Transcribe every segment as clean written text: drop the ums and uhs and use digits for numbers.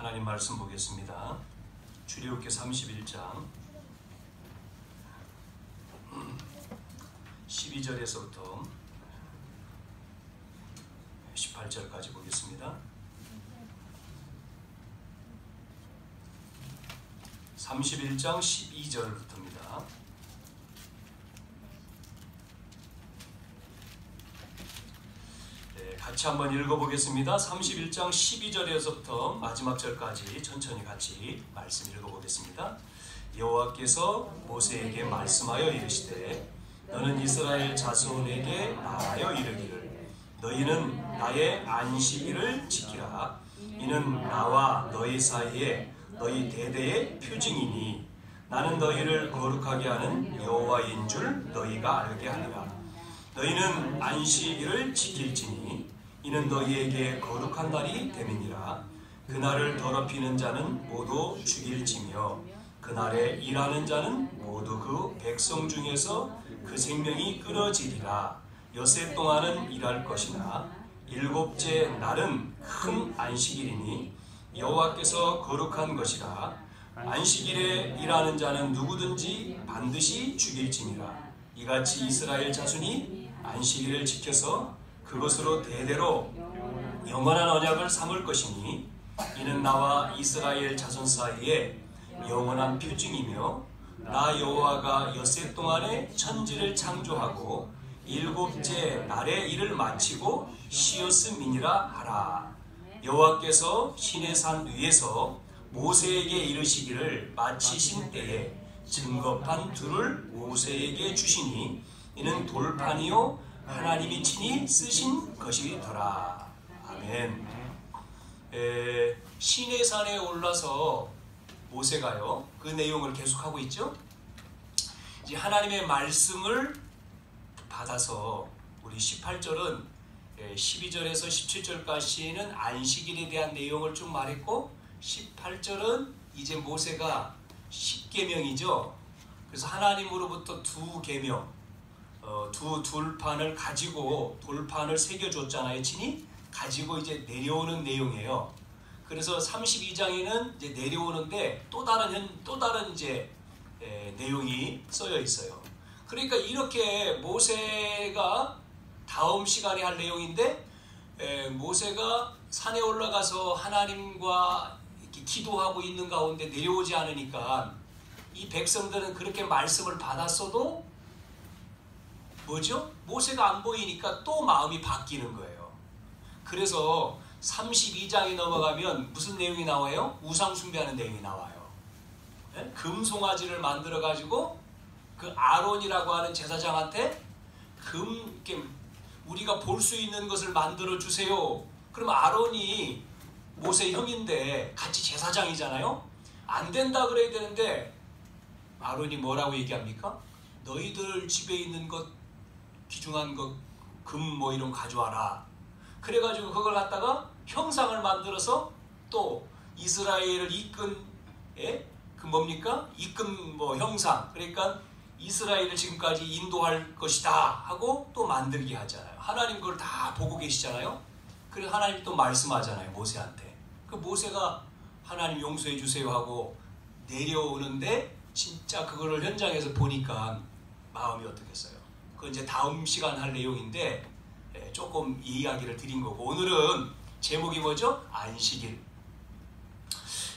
하나님 말씀 보겠습니다. 출애굽기 31장 12절에서부터 18절까지 보겠습니다. 31장 12절부터입니다. 같이 한번 읽어보겠습니다. 31장 12절에서부터 마지막 절까지 천천히 같이 말씀 읽어보겠습니다. 여호와께서 모세에게 말씀하여 이르시되 너는 이스라엘 자손에게 말하여 이르기를 너희는 나의 안식일을 지키라. 이는 나와 너희 사이에 너희 대대의 표징이니 나는 너희를 거룩하게 하는 여호와인 줄 너희가 알게 하리라. 너희는 안식일을 지킬지니 이는 너희에게 거룩한 날이 됨이니라. 그날을 더럽히는 자는 모두 죽일지며 그날에 일하는 자는 모두 그 백성 중에서 그 생명이 끊어지리라. 엿새 동안은 일할 것이나 일곱째 날은 큰 안식일이니 여호와께서 거룩한 것이라. 안식일에 일하는 자는 누구든지 반드시 죽일지니라. 이같이 이스라엘 자손이 안식일을 지켜서 그것으로 대대로 영원한 언약을 삼을 것이니 이는 나와 이스라엘 자손 사이에 영원한 표징이며 나 여호와가 엿새 동안에 천지를 창조하고 일곱째 날에 일을 마치고 쉬었음이니라 하라. 여호와께서 시내산 위에서 모세에게 이르시기를 마치신 때에 증거판 둘을 모세에게 주시니 이는 돌판이요 하나님이 친히 쓰신 것이더라. 아멘. 시내산에 올라서 모세가요 그 내용을 계속하고 있죠. 이제 하나님의 말씀을 받아서 우리 18절은 12절에서 17절까지는 안식일에 대한 내용을 쭉 말했고 18절은 이제 모세가 10계명이죠. 그래서 하나님으로부터 두 계명, 두 돌판을 가지고 돌판을 새겨줬잖아요. 친히 가지고 이제 내려오는 내용이에요. 그래서 32장에는 이제 내려오는데 또 다른 이제 내용이 써여 있어요. 그러니까 이렇게 모세가 다음 시간에 할 내용인데 모세가 산에 올라가서 하나님과 이렇게 기도하고 있는 가운데 내려오지 않으니까 이 백성들은 그렇게 말씀을 받았어도 뭐죠? 모세가 안 보이니까 또 마음이 바뀌는 거예요. 그래서 32장이 넘어가면 무슨 내용이 나와요? 우상 숭배하는 내용이 나와요. 금송아지를 만들어 가지고 그 아론이라고 하는 제사장한테 이렇게 우리가 볼 수 있는 것을 만들어 주세요. 그럼 아론이 모세 형인데 같이 제사장이잖아요. 안 된다 그래야 되는데 아론이 뭐라고 얘기합니까? 너희들 집에 있는 것 귀중한 것 금 뭐 이런 거 가져와라. 그래가지고 그걸 갖다가 형상을 만들어서 또 이스라엘을 이끈 그 뭡니까? 이끈 뭐 형상. 그러니까 이스라엘을 지금까지 인도할 것이다 하고 또 만들게 하잖아요. 하나님 그걸 다 보고 계시잖아요. 그래서 하나님이 또 말씀하잖아요. 모세한테. 그 모세가 하나님 용서해 주세요 하고 내려오는데 진짜 그거를 현장에서 보니까 마음이 어떻겠어요? 그건 이제 다음 시간 할 내용인데 조금 이야기를 드린 거고 오늘은 제목이 뭐죠? 안식일.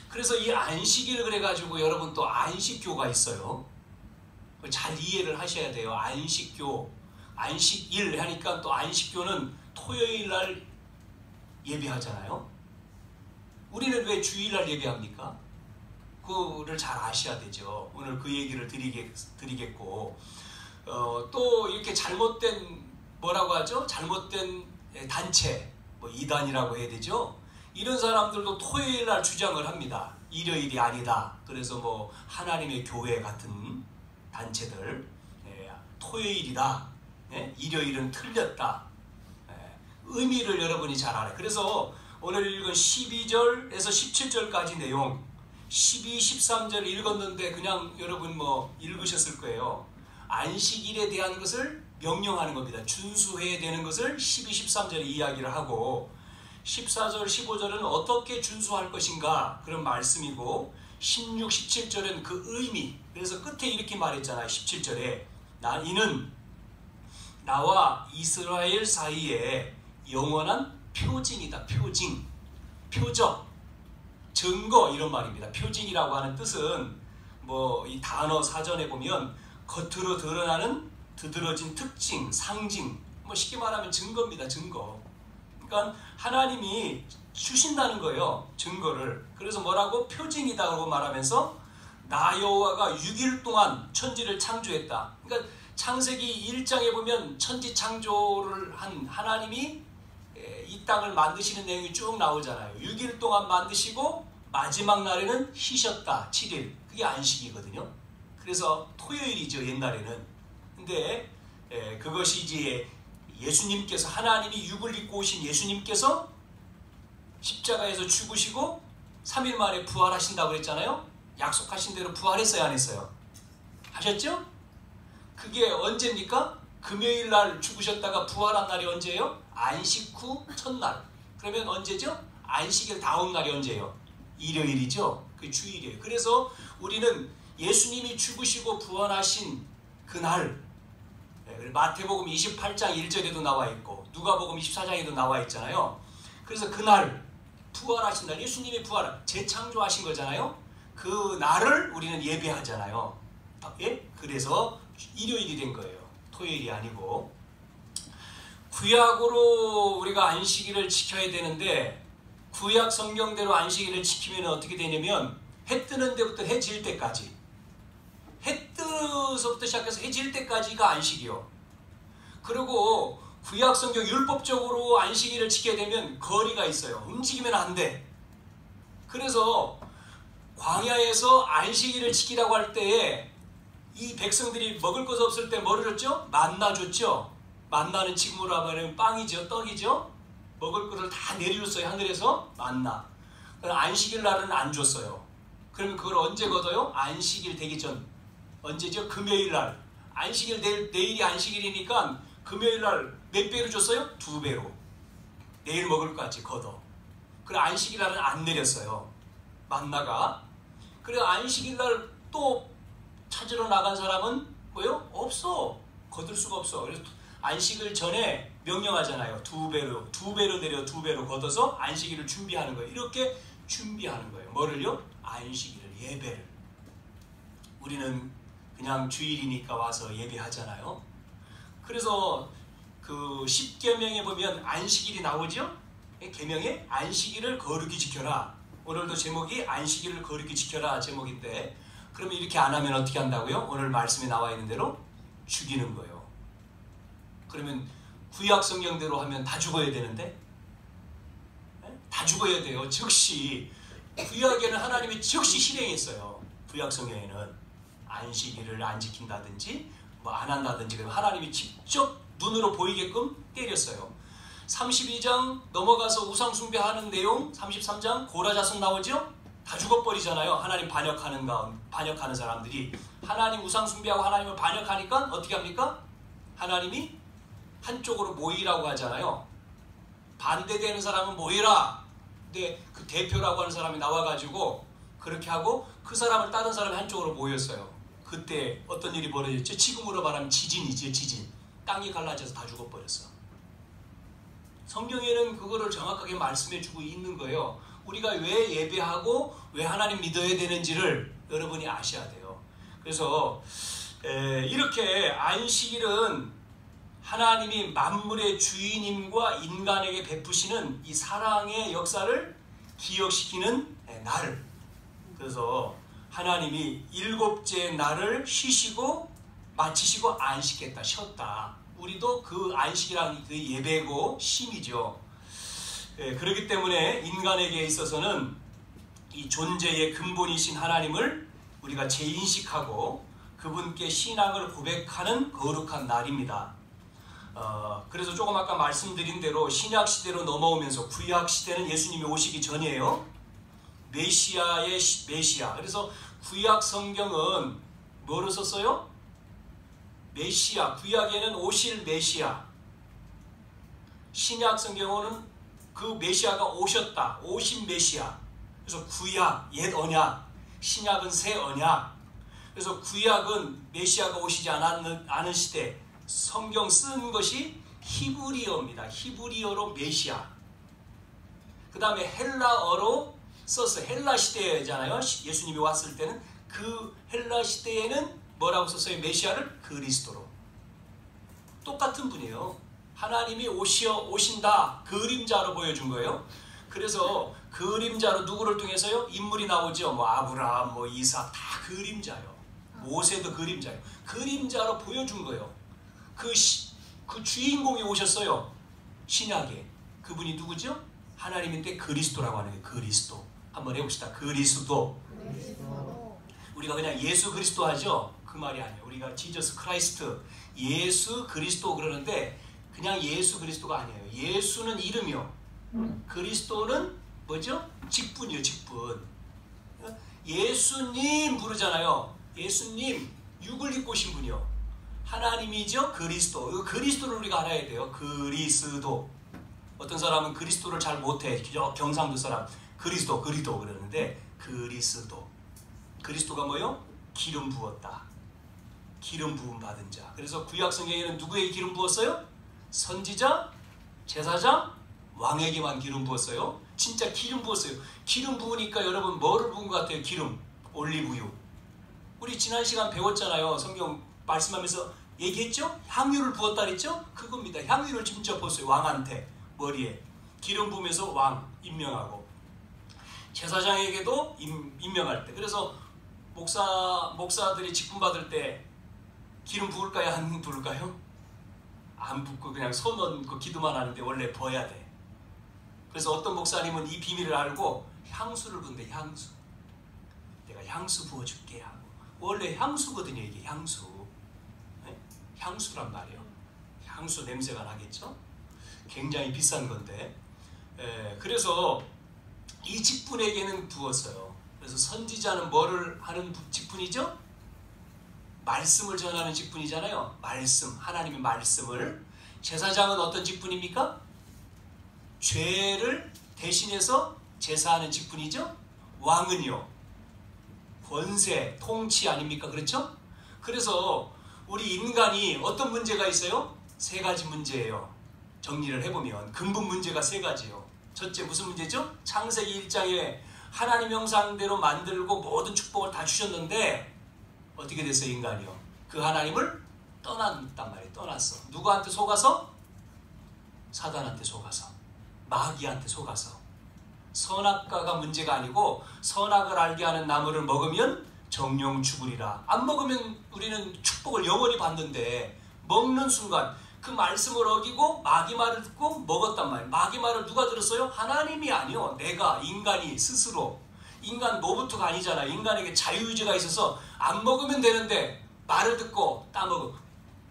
그래서 이 안식일을 그래가지고 여러분 또 안식교가 있어요. 잘 이해를 하셔야 돼요. 안식교, 안식일 하니까 또 안식교는 토요일 날 예배하잖아요. 우리는 왜 주일 날 예배합니까? 그거를 잘 아셔야 되죠. 오늘 그 얘기를 드리겠고 또 이렇게 잘못된 뭐라고 하죠? 잘못된 단체, 뭐 이단이라고 해야 되죠? 이런 사람들도 토요일 날 주장을 합니다. 일요일이 아니다. 그래서 뭐 하나님의 교회 같은 단체들 토요일이다. 일요일은 틀렸다. 의미를 여러분이 잘 알아요. 그래서 오늘 읽은 12절에서 17절까지 내용 12, 13절 읽었는데 그냥 여러분 뭐 읽으셨을 거예요. 안식일에 대한 것을 명령하는 겁니다. 준수해야 되는 것을 12, 13절에 이야기를 하고 14절, 15절은 어떻게 준수할 것인가 그런 말씀이고 16, 17절은 그 의미. 그래서 끝에 이렇게 말했잖아요. 17절에 이는 나와 이스라엘 사이에 영원한 표징이다. 표징, 표적, 증거 이런 말입니다. 표징이라고 하는 뜻은 뭐 이 단어 사전에 보면 겉으로 드러나는 두드러진 특징, 상징, 뭐 쉽게 말하면 증거입니다. 증거. 그러니까 하나님이 주신다는 거예요. 증거를. 그래서 뭐라고? 표징이다라고 말하면서 나 여호와가 6일 동안 천지를 창조했다. 그러니까 창세기 1장에 보면 천지 창조를 한 하나님이 이 땅을 만드시는 내용이 쭉 나오잖아요. 6일 동안 만드시고 마지막 날에는 쉬셨다. 7일. 그게 안식이거든요. 그래서 토요일이죠. 옛날에는. 근데 그것이 이제 예수님께서 하나님이 육을 입고 오신 예수님께서 십자가에서 죽으시고 3일 만에 부활하신다고 그랬잖아요. 약속하신 대로 부활했어요? 안 했어요? 하셨죠? 그게 언제입니까? 금요일 날 죽으셨다가 부활한 날이 언제예요? 안식 후 첫날. 그러면 언제죠? 안식일 다음 날이 언제예요? 일요일이죠. 그 주일이에요. 그래서 우리는 예수님이 죽으시고 부활하신 그날, 마태복음 28장 1절에도 나와 있고 누가복음 24장에도 나와 있잖아요. 그래서 그날 부활하신 날, 예수님이 재창조하신 거잖아요. 그 날을 우리는 예배하잖아요. 예? 그래서 일요일이 된 거예요. 토요일이 아니고. 구약으로 우리가 안식일을 지켜야 되는데 구약 성경대로 안식일을 지키면 어떻게 되냐면 해 뜨는 데부터 해 질 때까지, 해 뜨서부터 시작해서 해 질 때까지가 안식이요. 그리고 구약 성경 율법적으로 안식일을 지켜야 되면 거리가 있어요. 움직이면 안 돼. 그래서 광야에서 안식일을 지키라고 할 때에 이 백성들이 먹을 것 없을 때 뭐를 줬죠? 만나 줬죠. 만나는 지금으로 하면 빵이죠. 떡이죠. 먹을 것을 다 내려줬어요. 하늘에서 만나. 안식일 날은 안 줬어요. 그러면 그걸 언제 걷어요? 안식일 되기 전. 언제죠? 금요일 날. 안식일 내일이 안식일이니까 금요일 날 몇 배로 줬어요? 2배로. 내일 먹을 것까지 걷어. 그래 안식일 날은 안 내렸어요. 만나가. 그래 안식일 날 또 찾으러 나간 사람은 뭐요? 없어. 거둘 수가 없어. 그래서 안식일 전에 명령하잖아요. 2배로 내려 2배로 걷어서 안식일을 준비하는 거예요. 이렇게 준비하는 거예요. 뭐를요? 안식일을, 예배를. 우리는 그냥 주일이니까 와서 예배하잖아요. 그래서 그 10계명에 보면 안식일이 나오죠? 계명에 안식일을 거룩히 지켜라. 오늘도 제목이 안식일을 거룩히 지켜라 제목인데, 그러면 이렇게 안 하면 어떻게 한다고요? 오늘 말씀에 나와 있는 대로 죽이는 거예요. 그러면 구약 성경대로 하면 다 죽어야 되는데, 다 죽어야 돼요. 즉시. 구약에는 하나님이 즉시 실행했어요. 구약 성경에는 안식일을 안 지킨다든지 뭐 안 한다든지 그러면 하나님이 직접 눈으로 보이게끔 때렸어요. 32장 넘어가서 우상 숭배하는 내용, 33장 고라자손 나오죠? 다 죽어버리잖아요. 하나님 반역하는 사람들이. 하나님 우상 숭배하고 하나님을 반역하니까 어떻게 합니까? 하나님이 한쪽으로 모이라고 하잖아요. 반대되는 사람은 모이라. 근데 그 대표라고 하는 사람이 나와가지고 그렇게 하고 그 사람을 다른 사람이 한쪽으로 모였어요. 그때 어떤 일이 벌어졌죠? 지금으로 말하면 지진이죠. 지진. 땅이 갈라져서 다 죽어버렸어. 성경에는 그거를 정확하게 말씀해주고 있는 거예요. 우리가 왜 예배하고 왜 하나님 믿어야 되는지를 여러분이 아셔야 돼요. 그래서 이렇게 안식일은 하나님이 만물의 주인님과 인간에게 베푸시는 이 사랑의 역사를 기억시키는 날. 그래서 하나님이 7째 날을 쉬시고 마치시고 안식했다, 쉬었다. 우리도 그 안식이란 그 예배고 쉼이죠. 그렇기 때문에 인간에게 있어서는 이 존재의 근본이신 하나님을 우리가 재인식하고 그분께 신앙을 고백하는 거룩한 날입니다. 그래서 조금 아까 말씀드린 대로 신약 시대로 넘어오면서 구약 시대는 예수님이 오시기 전이에요. 메시아의 메시아. 그래서 구약 성경은 뭐로 썼어요? 메시아. 구약에는 오실 메시아. 신약 성경은 그 메시아가 오셨다. 오신 메시아. 그래서 구약, 옛 언약, 신약은 새 언약. 그래서 구약은 메시아가 오시지 않은 시대, 성경 쓴 것이 히브리어입니다. 히브리어로 메시아. 그 다음에 헬라어로 썼어요. 헬라 시대잖아요. 예수님이 왔을 때는 그 헬라 시대에는 뭐라고 썼어요? 메시아를 그리스도로. 똑같은 분이에요. 하나님이 오신다. 그림자로 보여준 거예요. 그래서 그림자로 누구를 통해서요? 인물이 나오죠. 뭐 아브라함, 뭐 이삭 다 그림자요. 모세도 그림자요. 그림자로 보여준 거예요. 그 주인공이 오셨어요. 신약에. 그분이 누구죠? 하나님인데 그리스도라고 하는 거예요. 그리스도. 한번 해봅시다. 그리스도. 우리가 그냥 예수 그리스도 하죠? 그 말이 아니에요. 우리가 지저스 크라이스트, 예수 그리스도 그러는데 그냥 예수 그리스도가 아니에요. 예수는 이름이요. 그리스도는 뭐죠? 직분이요. 직분. 예수님 부르잖아요. 예수님, 육을 입고 오신 분이요. 하나님이죠. 그리스도. 그리스도를 우리가 알아야 돼요. 그리스도. 어떤 사람은 그리스도를 잘 못해. 경상도 사람 그리스도 그러는데 그리스도. 그리스도가 뭐요? 기름 부었다. 기름 부음 받은 자. 그래서 구약 성경에는 누구에게 기름 부었어요? 선지자, 제사장, 왕에게만 기름 부었어요. 진짜 기름 부었어요. 기름 부으니까 여러분 뭐를 부은 것 같아요? 기름, 올리브유. 우리 지난 시간 배웠잖아요. 성경 말씀하면서 얘기했죠? 향유를 부었다 그랬죠? 그겁니다. 향유를 직접 부었어요. 왕한테 머리에 기름 부으면서 왕 임명하고, 제사장에게도 임명할 때. 그래서 목사들이 직분 받을 때 기름 부을까요? 안 부을까요? 안 붓고 그냥 손 얹고 기도만 하는데 원래 부어야 돼. 그래서 어떤 목사님은 이 비밀을 알고 향수를 부은대. 향수. 내가 향수 부어줄게 하고. 원래 향수거든요. 이게 향수. 네? 향수란 말이에요. 향수 냄새가 나겠죠? 굉장히 비싼 건데. 그래서 이 직분에게는 부었어요. 그래서 선지자는 뭐를 하는 직분이죠? 말씀을 전하는 직분이잖아요. 말씀, 하나님의 말씀을. 제사장은 어떤 직분입니까? 죄를 대신해서 제사하는 직분이죠. 왕은요, 권세, 통치 아닙니까? 그렇죠? 그래서 우리 인간이 어떤 문제가 있어요? 세 가지 문제예요. 정리를 해보면 근본 문제가 세 가지예요. 첫째 무슨 문제죠? 창세기 1장에 하나님 형상대로 만들고 모든 축복을 다 주셨는데 어떻게 됐어요? 인간이요, 그 하나님을 떠났단 말이에요. 떠났어. 누구한테 속아서? 사단한테 속아서, 마귀한테 속아서. 선악과가 문제가 아니고 선악을 알게 하는 나무를 먹으면 정령 죽으리라. 안 먹으면 우리는 축복을 영원히 받는데 먹는 순간 그 말씀을 어기고 마귀 말을 듣고 먹었단 말이에요. 마귀 말을 누가 들었어요? 하나님이 아니요, 내가, 인간이 스스로. 인간 노부트가 아니잖아요. 인간에게 자유의지가 있어서 안 먹으면 되는데 말을 듣고 따먹어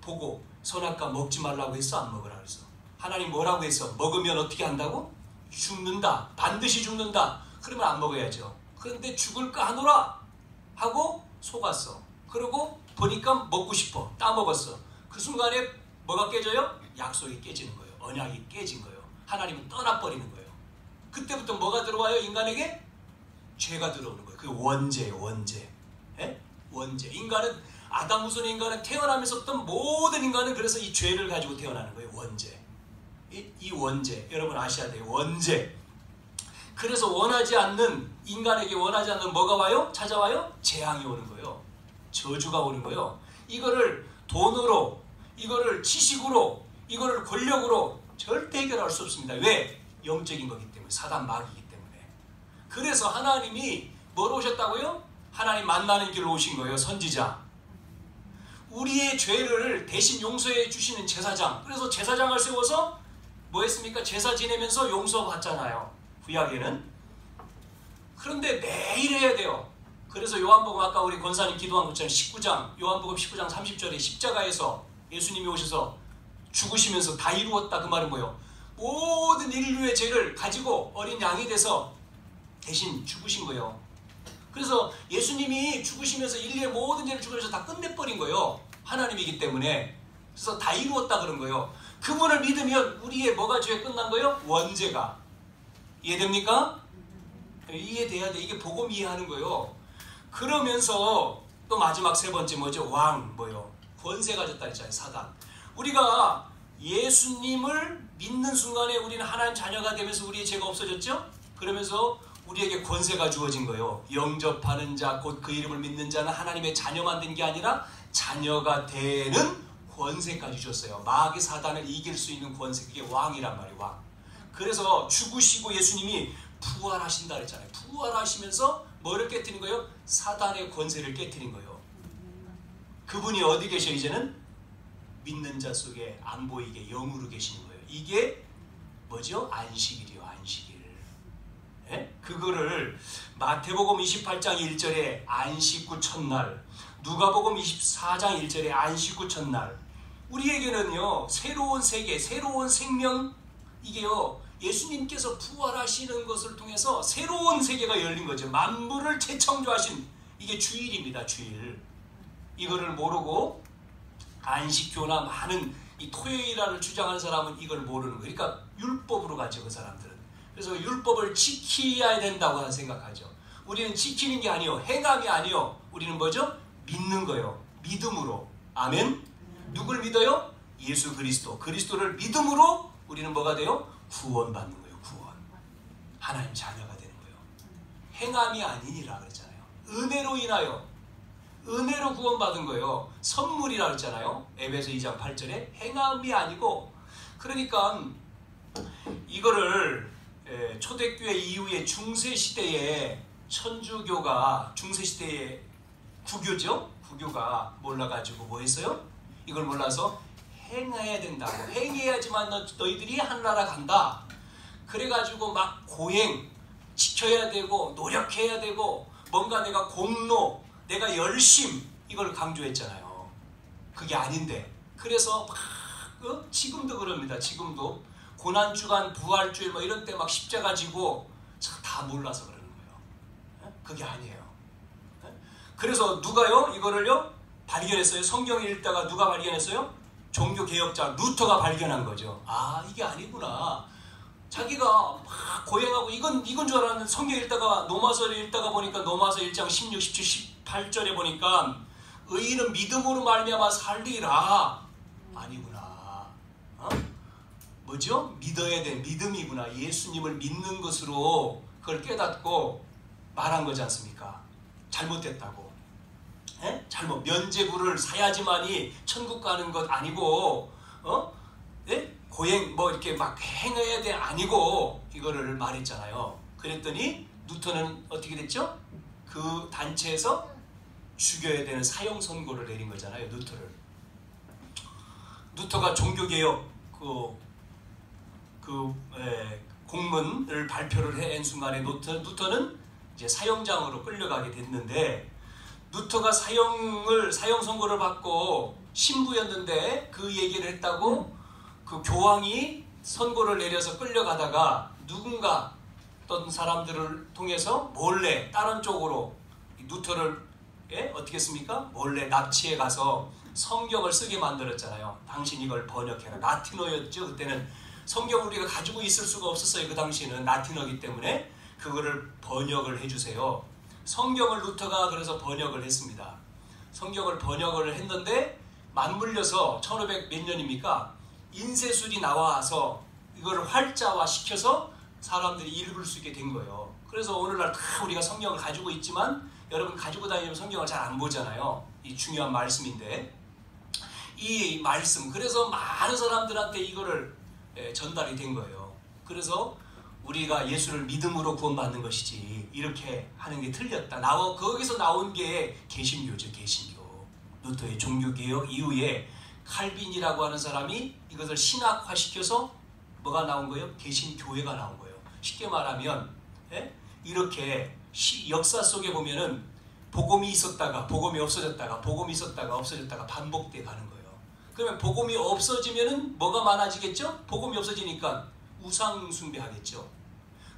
보고 선악과 먹지 말라고 했어? 안 먹으라 그랬어? 하나님 뭐라고 했어? 먹으면 어떻게 한다고? 죽는다. 반드시 죽는다. 그러면 안 먹어야죠. 그런데 죽을까 하노라 하고 속았어. 그리고 보니까 먹고 싶어. 따먹었어. 그 순간에 뭐가 깨져요? 약속이 깨지는 거예요. 언약이 깨진 거예요. 하나님은 떠나버리는 거예요. 그때부터 뭐가 들어와요? 인간에게? 죄가 들어오는 거예요. 그게 원죄예요. 원죄. 예? 원죄. 인간은, 아담 후손 인간은 태어나면서부터 모든 인간은 그래서 이 죄를 가지고 태어나는 거예요. 원죄. 이 원죄. 여러분 아셔야 돼요. 원죄. 그래서 원하지 않는, 인간에게 원하지 않는 뭐가 와요? 찾아와요? 재앙이 오는 거예요. 저주가 오는 거예요. 이거를 돈으로, 이거를 지식으로, 이거를 권력으로 절대 해결할 수 없습니다. 왜? 영적인 거기 때문에. 사단 마귀이기 때문에. 그래서 하나님이 뭐로 오셨다고요? 하나님 만나는 길로 오신 거예요. 선지자. 우리의 죄를 대신 용서해 주시는 제사장. 그래서 제사장을 세워서 뭐 했습니까? 제사 지내면서 용서받잖아요. 구약에는. 그런데 매일 해야 돼요. 그래서 요한복음, 아까 우리 권사님 기도한 것처럼 19장, 요한복음 19장 30절에 십자가에서 예수님이 오셔서 죽으시면서 다 이루었다. 그 말은 뭐예요? 모든 인류의 죄를 가지고 어린 양이 돼서 대신 죽으신 거예요. 그래서 예수님이 죽으시면서 인류의 모든 죄를 죽으면서 다 끝내버린 거예요. 하나님이기 때문에. 그래서 다 이루었다 그런 거예요. 그분을 믿으면 우리의 뭐가 죄 끝난 거예요? 원죄가. 이해됩니까? 이해돼야 돼. 이게 복음 이해하는 거예요. 그러면서 또 마지막 세 번째 뭐죠? 왕, 뭐요? 권세 가졌다 했잖아요. 사단. 우리가 예수님을 믿는 순간에 우리는 하나님 자녀가 되면서 우리의 죄가 없어졌죠? 그러면서 우리에게 권세가 주어진 거예요. 영접하는 자, 곧 그 이름을 믿는 자는 하나님의 자녀만 된 게 아니라 자녀가 되는 권세까지 주셨어요. 마귀 사단을 이길 수 있는 권세, 그게 왕이란 말이에요. 왕. 그래서 죽으시고 예수님이 부활하신다 그랬잖아요. 부활하시면서 뭐를 깨뜨린 거예요? 사단의 권세를 깨뜨린 거예요. 그분이 어디 계셔 이제는? 믿는 자 속에 안 보이게 영으로 계시는 거예요. 이게 뭐죠? 안식일이요. 안식일. 예? 그거를 마태복음 28장 1절에 안식 후 첫날, 누가복음 24장 1절에 안식 후 첫날, 우리에게는요 새로운 세계, 새로운 생명, 이게요 예수님께서 부활하시는 것을 통해서 새로운 세계가 열린 거죠. 만물을 재창조하신, 이게 주일입니다. 주일. 이거를 모르고 안식교나 많은 이 토요일화를 주장하는 사람은 이걸 모르는 거예요. 그러니까 율법으로 가죠, 그 사람들은. 그래서 율법을 지켜야 된다고 생각하죠. 우리는 지키는 게 아니요, 행함이 아니요, 우리는 뭐죠? 믿는 거예요. 믿음으로. 아멘. 누굴 믿어요? 예수 그리스도. 그리스도를 믿음으로 우리는 뭐가 돼요? 구원받는 거예요. 구원. 하나님 자녀가 되는 거예요. 행함이 아니니라 그랬잖아요. 은혜로 인하여, 은혜로 구원받은 거예요. 선물이라 그랬잖아요. 에베소 2장 8절에 행함이 아니고. 그러니까 이거를 초대교회 이후에 중세시대에 천주교가, 중세시대에 구교죠? 구교가 몰라가지고 뭐 했어요? 이걸 몰라서 행해야 된다고, 행해야지만 너희들이 하늘나라 간다. 그래가지고 막 고행, 지켜야 되고 노력해야 되고 뭔가 내가 공로, 내가 열심, 이걸 강조했잖아요. 그게 아닌데. 그래서 막 지금도 그럽니다. 지금도 고난주간, 부활주일 뭐 이런 때 막 십자가 지고 다 몰라서 그러는 거예요. 그게 아니에요. 그래서 누가요? 이거를요? 발견했어요. 성경을 읽다가 누가 발견했어요? 종교개혁자 루터가 발견한 거죠. 아, 이게 아니구나. 자기가 막 고행하고 이건 줄 알았는데 성경 읽다가 로마서를 읽다가 보니까 로마서 1장 16, 17, 18절에 보니까 의인은 믿음으로 말미암아 살리라. 아니구나. 뭐죠? 믿어야 돼. 믿음이구나. 예수님을 믿는 것으로 그걸 깨닫고 말한 거지 않습니까? 잘못됐다고. 잘못, 면죄부를 사야지만이 천국 가는 것 아니고, 고행 뭐 이렇게 막 행해야 돼 아니고, 이거를 말했잖아요. 그랬더니 루터는 어떻게 됐죠? 그 단체에서 죽여야 되는 사형 선고를 내린 거잖아요. 루터가 종교개혁 공문을 발표를 한 순간에 루터는 이제 사형장으로 끌려가게 됐는데, 루터가 사형 선고를 받고 신부였는데 그 얘기를 했다고 그 교황이 선고를 내려서 끌려가다가 누군가 어떤 사람들을 통해서 몰래 다른 쪽으로 루터를 어떻게 했습니까? 몰래 납치해 가서 성경을 쓰게 만들었잖아요. 당신 이걸 번역해라. 라틴어였죠. 그때는 성경을 우리가 가지고 있을 수가 없었어요. 그 당시에는 라틴어이기 때문에 그거를 번역을 해주세요. 성경을 루터가 그래서 번역을 했습니다. 성경을 번역을 했는데 맞물려서 1500 몇 년입니까? 인쇄술이 나와서 이거를 활자화 시켜서 사람들이 읽을 수 있게 된 거예요. 그래서 오늘날 다 우리가 성경을 가지고 있지만 여러분 가지고 다니면 성경을 잘 안 보잖아요. 이 중요한 말씀인데, 이 말씀, 그래서 많은 사람들한테 이거를 전달이 된 거예요. 그래서 우리가 예수를 믿음으로 구원받는 것이지 이렇게 하는 게 틀렸다. 거기서 나온 게 개신교죠. 개신교. 루터의 종교개혁 이후에 칼빈이라고 하는 사람이 이것을 신학화시켜서 뭐가 나온 거예요? 개신교회가 나온 거예요. 쉽게 말하면 이렇게 역사 속에 보면은 복음이 있었다가 복음이 없어졌다가 복음이 있었다가 없어졌다가 반복돼 가는 거예요. 그러면 복음이 없어지면은 뭐가 많아지겠죠? 복음이 없어지니까 우상 숭배하겠죠.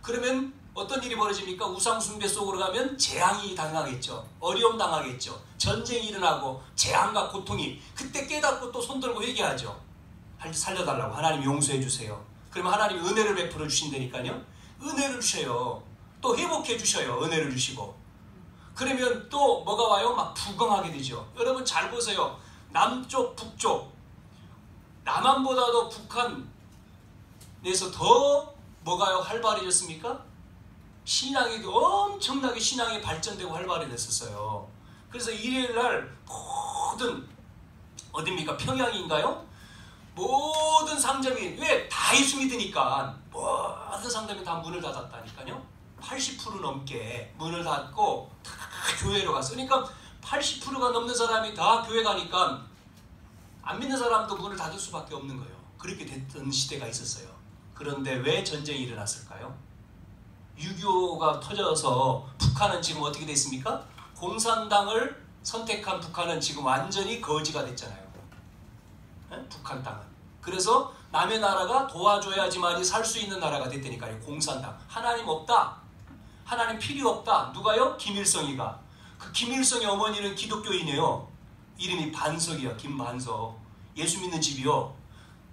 그러면 어떤 일이 벌어집니까? 우상 숭배 속으로 가면 재앙이 당하겠죠. 어려움 당하겠죠. 전쟁이 일어나고 재앙과 고통이, 그때 깨닫고 또 손들고 회개하죠. 살려달라고, 하나님 용서해 주세요. 그러면 하나님이 은혜를 베풀어 주신다니까요. 은혜를 주셔요. 또 회복해 주셔요. 은혜를 주시고. 그러면 또 뭐가 와요? 막 부강하게 되죠. 여러분 잘 보세요. 남쪽, 북쪽. 남한보다도 북한에서 더 뭐가요? 활발해졌습니까? 신앙이 엄청나게 신앙이 발전되고 활발해졌었어요. 그래서 일요일날 모든 어딥니까? 평양인가요? 모든 상점이 왜? 다 예수 믿으니까 모든 상점이 다 문을 닫았다니까요. 80% 넘게 문을 닫고 다 교회로 갔어요. 그러니까 80%가 넘는 사람이 다 교회 가니까 안 믿는 사람도 문을 닫을 수밖에 없는 거예요. 그렇게 됐던 시대가 있었어요. 그런데 왜 전쟁이 일어났을까요? 6.25가 터져서 북한은 지금 어떻게 됐습니까? 공산당을 선택한 북한은 지금 완전히 거지가 됐잖아요. 네? 북한 땅은. 그래서 남의 나라가 도와줘야지만이 살 수 있는 나라가 됐다니까요. 공산당. 하나님 없다. 하나님 필요 없다. 누가요? 김일성이가. 그 김일성의 어머니는 기독교인이에요. 이름이 반석이야. 김반석. 예수 믿는 집이요.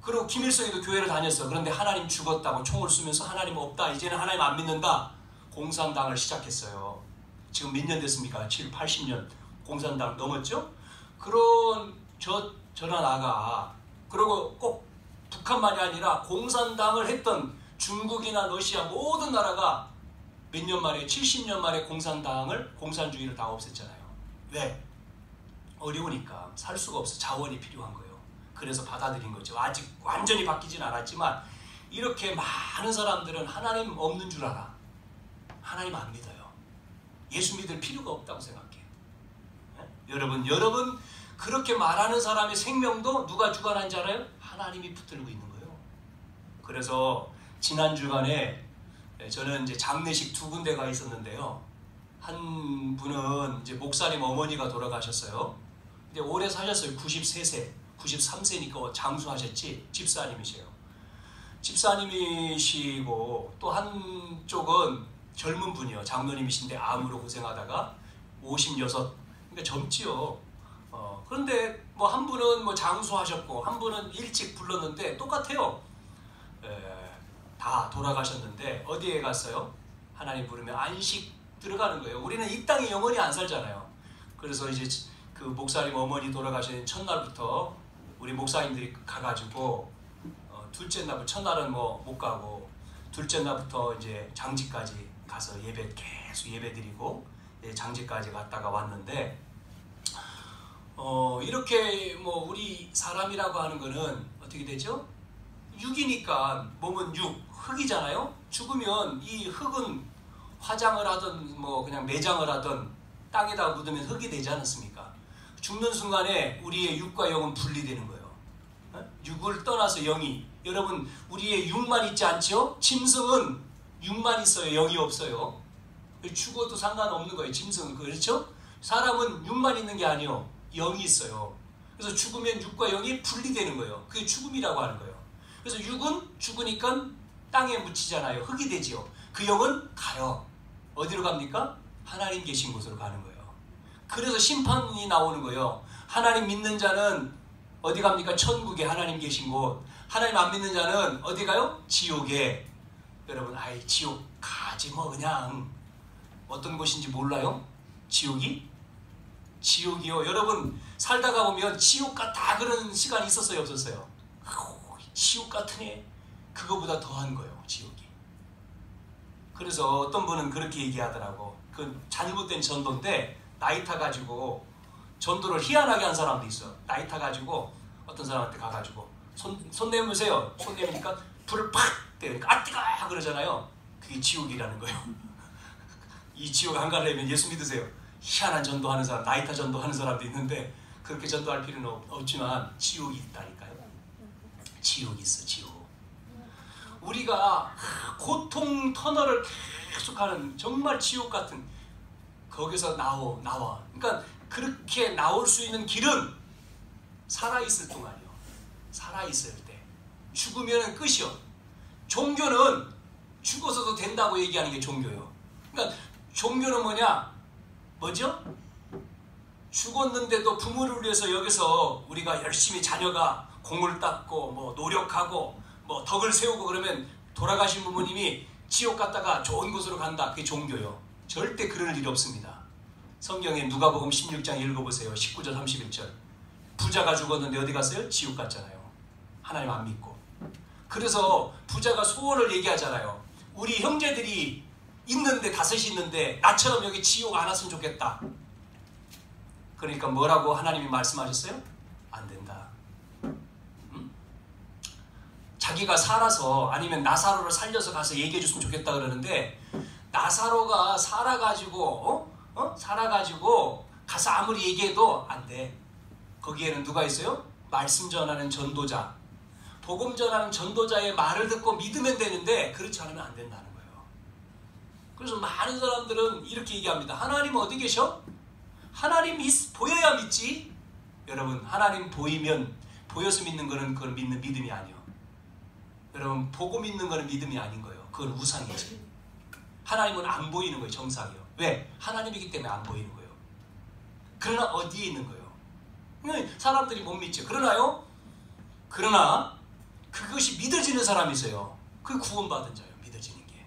그리고 김일성이도 교회를 다녔어. 그런데 하나님 죽었다고 총을 쏘면서 하나님 없다. 이제는 하나님 안 믿는다. 공산당을 시작했어요. 지금 몇 년 됐습니까? 7, 80년. 공산당 넘었죠? 그런 저런 아가. 그리고 꼭 북한만이 아니라 공산당을 했던 중국이나 러시아 모든 나라가 몇 년 만에 70년 만에 공산주의를 다 없앴잖아요. 왜? 어려우니까 살 수가 없어. 자원이 필요한 거예요. 그래서 받아들인 거죠. 아직 완전히 바뀌진 않았지만 이렇게 많은 사람들은 하나님 없는 줄 알아. 하나님 안 믿어요. 예수 믿을 필요가 없다고 생각해요. 네? 여러분 그렇게 말하는 사람의 생명도 누가 주관한지 알아요? 하나님이 붙들고 있는 거예요. 그래서 지난 주간에 저는 이제 장례식 2군데가 있었는데요. 한 분은 이제 목사님 어머니가 돌아가셨어요. 이제 오래 사셨어요. 93세, 93세니까 장수하셨지. 집사님이세요. 집사님이시고 또 한쪽은 젊은 분이요. 장로님이신데 암으로 고생하다가 56. 그러니까 젊지요. 그런데 뭐 한 분은 뭐 장수하셨고 한 분은 일찍 불렀는데 똑같아요. 다 돌아가셨는데 어디에 갔어요? 하나님 부르면 안식 들어가는 거예요. 우리는 이 땅에 영원히 안 살잖아요. 그래서 이제 그 목사님 어머니 돌아가신 첫날부터 우리 목사님들이 가가지고 둘째 날부터 첫날은 뭐 못 가고 둘째 날부터 이제 장지까지 가서 계속 예배 드리고 장지까지 갔다가 왔는데 이렇게 뭐 우리 사람이라고 하는 거는 어떻게 되죠? 육이니까 몸은 흙이잖아요. 죽으면 이 흙은 화장을 하든 뭐 그냥 매장을 하든 땅에다 묻으면 흙이 되지 않습니까? 죽는 순간에 우리의 육과 영은 분리되는 거예요. 육을 떠나서 영이. 여러분 우리의 육만 있지 않죠? 짐승은 육만 있어요. 영이 없어요. 죽어도 상관없는 거예요. 짐승은. 그렇죠? 사람은 육만 있는 게 아니에요. 영이 있어요. 그래서 죽으면 육과 영이 분리되는 거예요. 그게 죽음이라고 하는 거예요. 그래서 육은 죽으니까 땅에 묻히잖아요. 흙이 되지요. 그 영은 가요. 어디로 갑니까? 하나님 계신 곳으로 가는 거예요. 그래서 심판이 나오는 거예요. 하나님 믿는 자는 어디 갑니까? 천국에 하나님 계신 곳. 하나님 안 믿는 자는 어디 가요? 지옥에. 여러분 지옥 가지 뭐 그냥. 어떤 곳인지 몰라요? 지옥이요. 여러분 살다가 보면 지옥 같다 그런 시간이 있었어요? 없었어요? 지옥 같으네. 그거보다 더한 거예요. 지옥이. 그래서 어떤 분은 그렇게 얘기하더라고. 그 잘못된 전도인데 나이 타가지고 전도를 희한하게 한 사람도 있어. 나이 타가지고 어떤 사람한테 가가지고 손 내미세요. 손 내미니까 불을 팍 때리니까 아 뜨거 그러잖아요. 그게 지옥이라는 거예요. 이 지옥 안 가려면 예수 믿으세요. 희한한 전도하는 사람, 나이 타 전도하는 사람도 있는데 그렇게 전도할 필요는 없지만 지옥이 있다니까요. 지옥이 있어. 지옥. 우리가 고통 터널을 계속하는 정말 지옥 같은 거기서 나와. 그러니까 그렇게 나올 수 있는 길은 살아있을 동안이요. 살아있을 때. 죽으면 끝이요. 종교는 죽어서도 된다고 얘기하는 게 종교예요. 그러니까 종교는 뭐죠? 죽었는데도 부모를 위해서 여기서 우리가 열심히 자녀가 공을 닦고 뭐 노력하고 뭐 덕을 세우고 그러면 돌아가신 부모님이 지옥 갔다가 좋은 곳으로 간다. 그게 종교요. 절대 그럴 일이 없습니다. 성경에 누가복음 16장 읽어보세요. 19절 31절. 부자가 죽었는데 어디 갔어요? 지옥 갔잖아요. 하나님 안 믿고. 그래서 부자가 소원을 얘기하잖아요. 우리 형제들이 있는데 다섯이 있는데 나처럼 여기 지옥 안 왔으면 좋겠다. 그러니까 뭐라고 하나님이 말씀하셨어요? 안 된다. 자기가 살아서 아니면 나사로를 살려서 가서 얘기해 줬으면 좋겠다 그러는데 나사로가 살아가지고 살아가지고 가서 아무리 얘기해도 안 돼. 거기에는 누가 있어요? 말씀 전하는 전도자, 복음 전하는 전도자의 말을 듣고 믿으면 되는데 그렇지 않으면 안 된다는 거예요. 그래서 많은 사람들은 이렇게 얘기합니다. 하나님 어디 계셔? 하나님 보여야 믿지. 여러분, 하나님 보여서 믿는 거는 그걸 믿는 믿음이 아니에요. 여러분, 보고 믿는 거는 믿음이 아닌 거예요. 그건 우상이지. 하나님은 안 보이는 거예요. 정상이요. 왜? 하나님이기 때문에 안 보이는 거예요. 그러나 어디에 있는 거예요? 사람들이 못 믿죠. 그러나 그것이 믿어지는 사람이 있어요. 그게 구원받은 자예요. 믿어지는 게.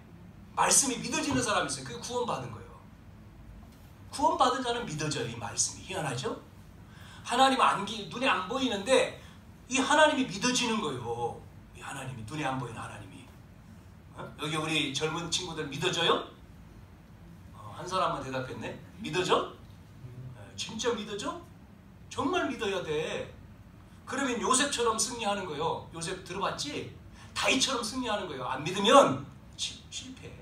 말씀이 믿어지는 사람이 있어요. 그게 구원받은 거예요. 구원받은 자는 믿어져요. 이 말씀이. 희한하죠? 하나님 눈에 안 보이는데 이 하나님이 믿어지는 거예요. 이 하나님이, 눈에 안 보이는 하나님이. 여기 우리 젊은 친구들 믿어져요? 한 사람만 대답했네. 믿어져? 진짜 믿어져? 정말 믿어야 돼. 그러면 요셉처럼 승리하는 거예요. 요셉 들어봤지? 다윗처럼 승리하는 거예요. 안 믿으면 실패해.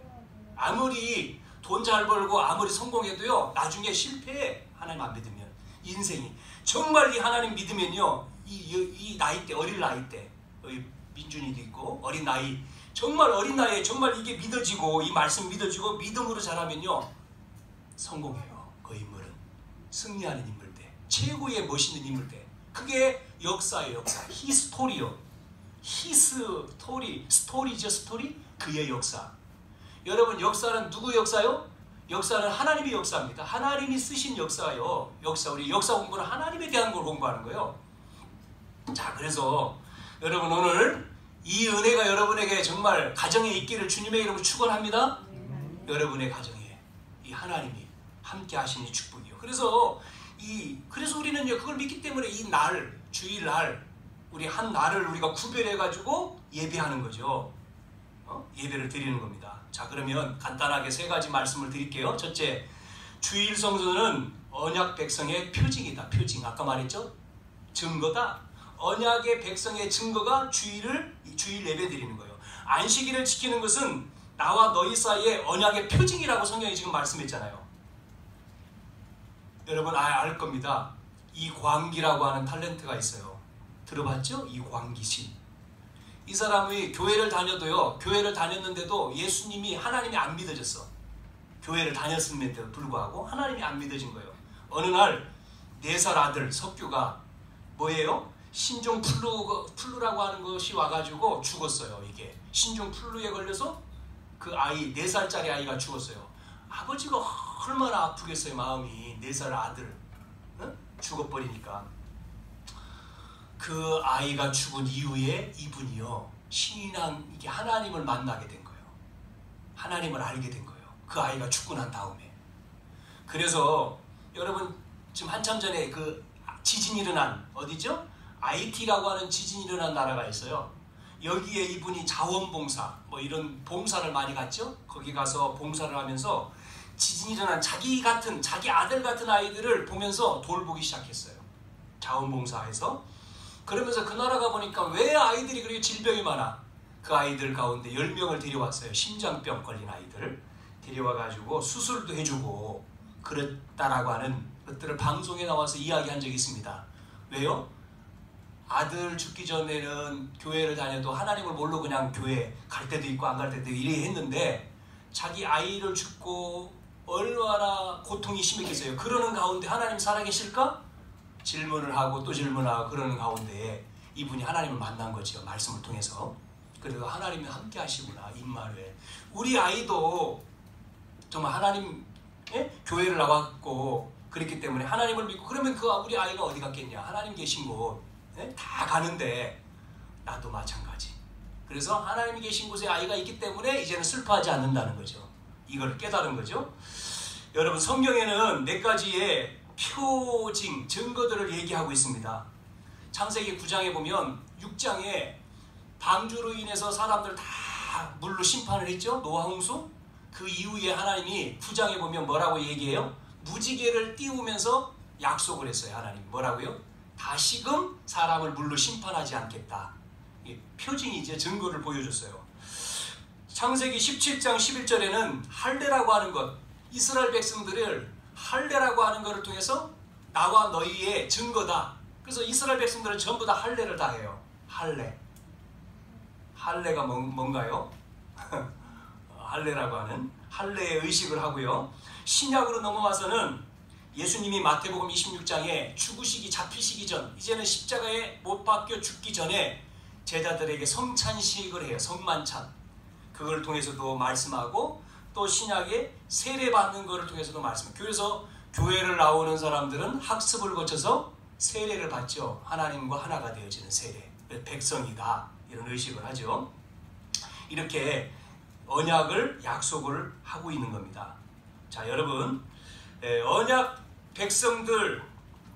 아무리 돈 잘 벌고 아무리 성공해도요, 나중에 실패해. 하나님 안 믿으면. 인생이. 정말 이 하나님 믿으면요, 이 나이 때, 어린 나이 때, 여기 민준이도 있고, 어린 나이, 정말 어린 나이에 정말 이게 믿어지고, 이 말씀 믿어지고, 믿음으로 자라면요, 성공해요. 그 인물은. 승리하는 인물 때. 최고의 멋있는 인물 때. 그게 역사예요. 역사. 히스토리요. 히스토리. 스토리죠. 스토리. 그의 역사. 여러분, 역사는 누구 역사요? 역사는 하나님의 역사입니다. 하나님이 쓰신 역사요. 우리 역사 공부는 하나님에 대한 걸 공부하는 거예요. 자, 그래서 여러분, 오늘 이 은혜가 여러분에게 정말 가정에 있기를 주님의 이름으로 축원합니다. 여러분의 가정에 이 하나님이 함께 하시는 축복이요. 그래서 우리는요, 그걸 믿기 때문에 이 날, 주일날, 우리 한 날을 우리가 구별해가지고 예배하는 거죠. 예배를 드리는 겁니다. 자, 그러면 간단하게 세 가지 말씀을 드릴게요. 첫째, 주일 성수는 언약 백성의 표징이다. 표징. 아까 말했죠? 증거다. 언약의 백성의 증거가 주일 예배 드리는 거예요. 안식일을 지키는 것은 나와 너희 사이에 언약의 표징이라고 성경이 지금 말씀했잖아요. 여러분 알 겁니다. 이광기라고 하는 탤런트가 있어요. 들어봤죠? 이광기 씨. 이 사람이 교회를 다녔는데도 예수님이, 하나님이 안 믿어졌어. 교회를 다녔음에도 불구하고 하나님이 안 믿어진 거예요. 어느 날 4살 아들 석규가 뭐예요? 신종플루라고 하는 것이 와가지고 죽었어요. 이게 신종플루에 걸려서 그 아이, 4살짜리 아이가 죽었어요. 아버지가 얼마나 아프겠어요. 마음이. 4살 아들 죽어버리니까. 그 아이가 죽은 이후에 이분이요, 이게 하나님을 만나게 된 거예요. 하나님을 알게 된 거예요. 그 아이가 죽고 난 다음에. 그래서 여러분, 지금 한참 전에 그 지진이 일어난, 어디죠? IT라고 하는 지진이 일어난 나라가 있어요. 여기에 이분이 자원봉사, 이런 봉사를 많이 갔죠? 거기 가서 봉사를 하면서 지진이 일어난 자기 아들 같은 아이들을 보면서 돌보기 시작했어요. 자원봉사에서. 그러면서 그 나라가 보니까 왜 아이들이 그렇게 질병이 많아? 그 아이들 가운데 10명을 데려왔어요. 심장병 걸린 아이들 데려와가지고 수술도 해주고 그랬다라고 하는 것들을 방송에 나와서 이야기한 적이 있습니다. 왜요? 아들 죽기 전에는 교회를 다녀도 하나님을 모르고 그냥 교회 갈 때도 있고 안 갈 때도 이래 했는데, 자기 아이를 죽고 얼마나 고통이 심했겠어요. 그러는 가운데 하나님 살아계실까? 질문을 하고 또 질문하고 그러는 가운데 이분이 하나님을 만난 거죠. 말씀을 통해서. 그래서 하나님이 함께 하시구나. 임마누엘. 우리 아이도 정말 하나님 교회를 나왔고 그랬기 때문에 하나님을 믿고, 그러면 우리 아이가 어디 갔겠냐? 하나님 계신 곳 다 가는데 나도 마찬가지. 그래서 하나님이 계신 곳에 아이가 있기 때문에 이제는 슬퍼하지 않는다는 거죠. 이걸 깨달은 거죠. 여러분, 성경에는 4가지의 표징, 증거들을 얘기하고 있습니다. 창세기 9장에 보면 6장에 방주로 인해서 사람들 다 물로 심판을 했죠. 노아 홍수. 그 이후에 하나님이 9장에 보면 뭐라고 얘기해요? 무지개를 띄우면서 약속을 했어요. 하나님 뭐라고요? 다시금 사람을 물로 심판하지 않겠다. 표징이제 증거를 보여줬어요. 창세기 17장 11절에는 할례라고 하는 것, 이스라엘 백성들을 할례라고 하는 것을 통해서 나와 너희의 증거다. 그래서 이스라엘 백성들은 전부 다 할례를 다 해요. 할례가 뭔가요? 할례라고 하는 할례의 의식을 하고요. 신약으로 넘어와서는 예수님이 마태복음 26장에 죽으시기 잡히시기 전, 이제는 십자가에 못 박혀 죽기 전에 제자들에게 성찬식을 해요. 성만찬. 그걸 통해서도 말씀하고, 또 신약에 세례받는 것을 통해서도 말씀해요. 그래서 교회를 나오는 사람들은 학습을 거쳐서 세례를 받죠. 하나님과 하나가 되어지는 세례. 백성이다. 이런 의식을 하죠. 이렇게 언약을, 약속을 하고 있는 겁니다. 자, 여러분, 언약 백성들,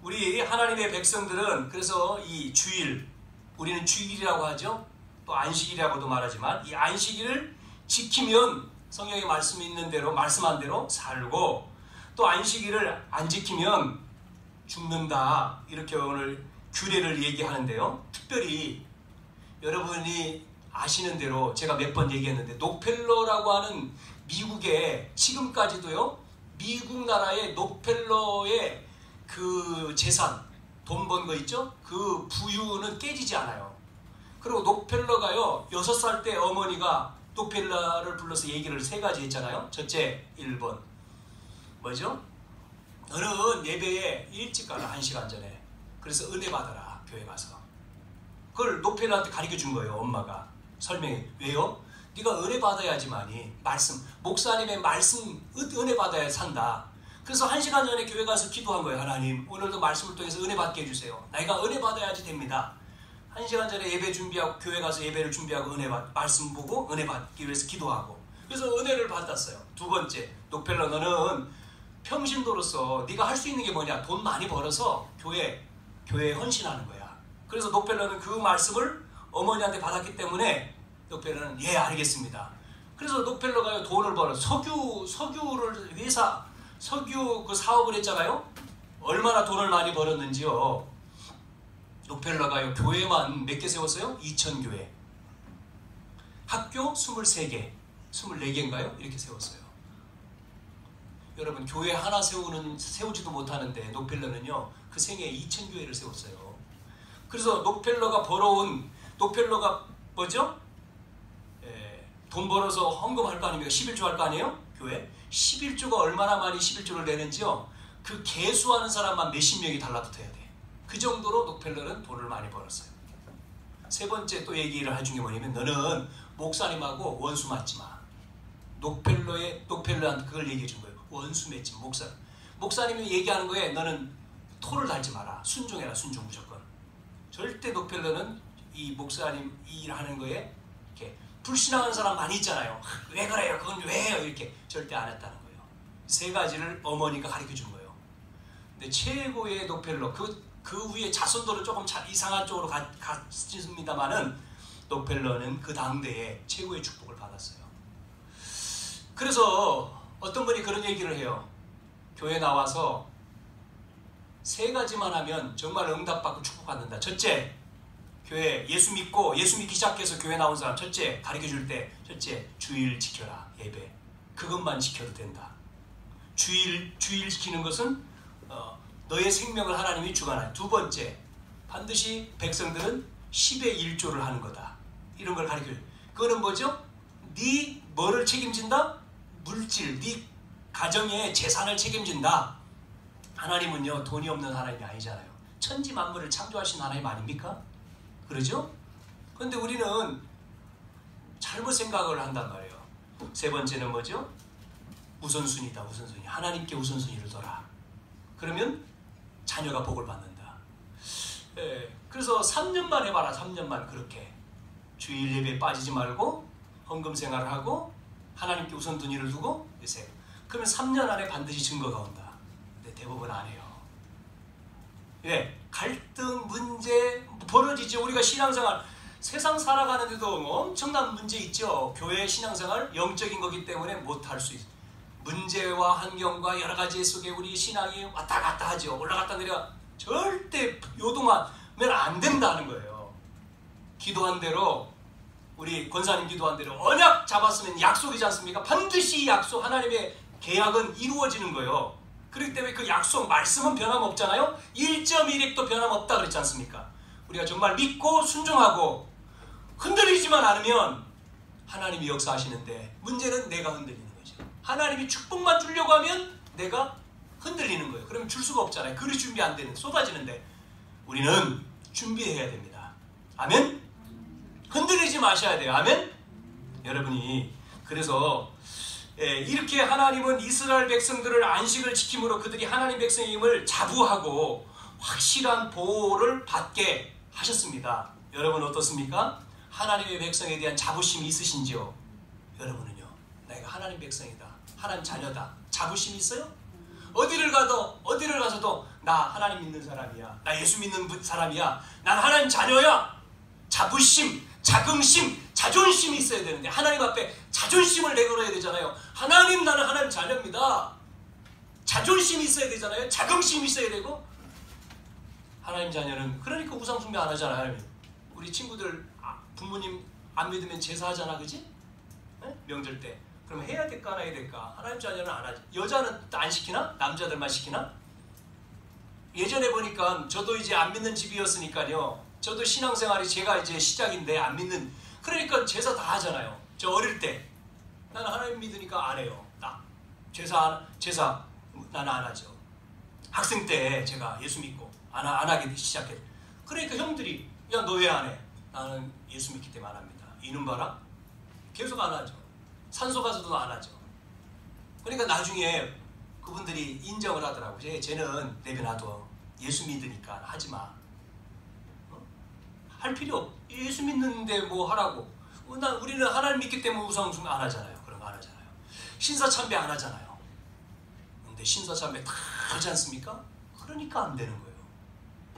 우리 하나님의 백성들은 그래서 이 주일, 우리는 주일이라고 하죠. 또 안식일이라고도 말하지만 이 안식일을 지키면 성경에 말씀이 있는 대로, 말씀한 대로 살고, 또 안식일을 안 지키면 죽는다. 이렇게 오늘 규례를 얘기하는데요. 특별히 여러분이 아시는 대로 제가 몇 번 얘기했는데, 록펠러라고 하는 미국의 지금까지도요, 미국 나라의 록펠러의 그 재산, 돈 번 거 있죠? 그 부유는 깨지지 않아요. 그리고 록펠러가요, 6살 때 어머니가 록펠러를 불러서 얘기를 3가지 했잖아요. 첫째, 1번 뭐죠? 너는 예배에 일찍 가라, 1시간 전에. 그래서 은혜 받아라, 교회 가서. 그걸 록펠러한테 가르쳐 준 거예요. 엄마가 설명해. 왜요? 네가 은혜 받아야지만이, 말씀, 목사님의 말씀 은혜 받아야 산다. 그래서 1시간 전에 교회 가서 기도한 거예요. 하나님, 오늘도 말씀을 통해서 은혜 받게 해주세요. 내가 은혜 받아야지 됩니다. 1시간 전에 예배 준비하고, 교회 가서 예배를 준비하고 말씀 보고 은혜 받기 위해서 기도하고, 그래서 은혜를 받았어요. 2번째, 록펠러, 너는 평신도로서 네가 할 수 있는 게 뭐냐? 돈 많이 벌어서 교회에 헌신하는 거야. 그래서 록펠러는 그 말씀을 어머니한테 받았기 때문에 록펠러는 예, 알겠습니다. 그래서 록펠러가 돈을 벌어 석유를 석유 그 사업을 했잖아요. 얼마나 돈을 많이 벌었는지요. 록펠러가요, 교회만 몇 개 세웠어요? 2000교회. 학교 23개, 24개인가요? 이렇게 세웠어요. 여러분, 교회 하나 세우지도 못하는데 록펠러는요, 그 생애에 2000교회를 세웠어요. 그래서 록펠러가 뭐죠? 돈 벌어서 헌금할 거 아닙니까? 11조 할 거 아니에요? 교회 11조가 얼마나 많이 11조를 내는지요, 그 계수하는 사람만 몇십 명이 달라붙어야 돼. 그 정도로 록펠러는 돈을 많이 벌었어요. 3번째 또 얘기를 해준 게 뭐냐면, 너는 목사님하고 원수 맺지 마. 록펠러한테 그걸 얘기해 준 거예요. 원수 맺지 마. 목사님이 얘기하는 거에 너는 토를 달지 마라. 순종해라. 순종 무조건. 절대 록펠러는 이 목사님 일하는 거에 이렇게 불신하는 사람 많이 있잖아요. 왜 그래요? 그건 왜요? 이렇게 절대 안 했다는 거예요. 3가지를 어머니가 가르쳐 준 거예요. 근데 최고의 록펠러, 그 위에 자손들은 조금 이상한 쪽으로 갔습니다만은, 록펠러는 그 당대에 최고의 축복을 받았어요. 그래서 어떤 분이 그런 얘기를 해요. 교회 나와서 3가지만 하면 정말 응답받고 축복받는다. 첫째, 교회 예수 믿기 시작해서 교회 나온 사람, 첫째 가르쳐줄 때, 첫째, 주일 지켜라. 예배 그것만 지켜도 된다. 주일 지키는 것은 너의 생명을 하나님이 주관하는. 2번째, 반드시 백성들은 10의 1조를 하는 거다. 이런 걸 가르쳐줘요. 그거는 뭐죠? 네 뭐를 책임진다? 물질, 네 가정의 재산을 책임진다. 하나님은요, 돈이 없는 하나님이 아니잖아요. 천지 만물을 창조하신 하나님 아닙니까? 그러죠? 그런데 우리는 잘못 생각을 한단 말이에요. 3번째는 뭐죠? 우선순위다. 우선순위. 하나님께 우선순위를 둬라. 그러면 자녀가 복을 받는다. 그래서 3년만 해봐라. 3년만 그렇게. 주일 예배에 빠지지 말고 헌금 생활을 하고 하나님께 우선순위를 두고 계세요. 그러면 3년 안에 반드시 증거가 온다. 근데 대부분 안 해요. 예, 갈등, 문제 벌어지죠. 우리가 신앙생활 세상 살아가는데도 엄청난 문제 있죠. 교회 신앙생활 영적인 거기 때문에 못할 수 있어요. 문제와 환경과 여러 가지 속에 우리 신앙이 왔다 갔다 하죠. 올라갔다 내려 절대 요동하면 안 된다는 거예요. 기도한 대로 우리 권사님 기도한 대로 언약 잡았으면 약속이지 않습니까? 반드시 약속 하나님의 계약은 이루어지는 거예요. 그렇기 때문에 그 약속 말씀은 변함없잖아요. 1.1핵도 변함없다 그랬지 않습니까? 우리가 정말 믿고 순종하고 흔들리지만 않으면 하나님이 역사하시는데 문제는 내가 흔들리는 거죠. 하나님이 축복만 주려고 하면 내가 흔들리는 거예요. 그러면 줄 수가 없잖아요. 그릇 준비 안 되는 쏟아지는데 우리는 준비해야 됩니다. 아멘? 흔들리지 마셔야 돼요. 아멘? 여러분이 그래서 이렇게 하나님은 이스라엘 백성들을 안식을 지킴으로 그들이 하나님 백성임을 자부하고 확실한 보호를 받게 하셨습니다. 여러분 어떻습니까? 하나님의 백성에 대한 자부심이 있으신지요? 여러분은요? 내가 하나님 백성이다. 하나님 자녀다. 자부심이 있어요? 어디를 가서도 나 하나님 믿는 사람이야. 나 예수 믿는 사람이야. 난 하나님 자녀야. 자부심, 자긍심, 자존심이 있어야 되는데 하나님 앞에 자존심을 내걸어야 되잖아요. 하나님 나는 하나님 자녀입니다. 자존심이 있어야 되잖아요. 자긍심이 있어야 되고 하나님 자녀는 그러니까 우상 숭배 안 하잖아요. 우리 친구들 부모님 안 믿으면 제사하잖아, 그지? 네? 명절 때. 그럼 해야 될까 안 해야 될까? 하나님 자녀는 안 하지. 여자는 안 시키나? 남자들만 시키나? 예전에 보니까 저도 이제 안 믿는 집이었으니까요. 저도 신앙생활이 제가 이제 시작인데 안 믿는 그러니까 제사 다 하잖아요. 저 어릴 때 나는 하나님 믿으니까 안 해요. 나 제사 나는 안 하죠. 학생 때 제가 예수 믿고 안 하게 시작했. 그러니까 형들이 야 너 왜 안 해? 나는 예수 믿기 때문에 안 합니다. 이놈 봐라. 계속 안 하죠. 산소 가서도 안 하죠. 그러니까 나중에 그분들이 인정을 하더라고요. 쟤는 내버려둬. 예수 믿으니까 하지 마. 할 필요 없. 예수 믿는데 뭐 하라고. 우리는 하나님 믿기 때문에 우상숭배 안 하잖아요. 그런 거 안 하잖아요. 신사참배 안 하잖아요. 근데 신사참배 다 하지 않습니까? 그러니까 안 되는 거예요.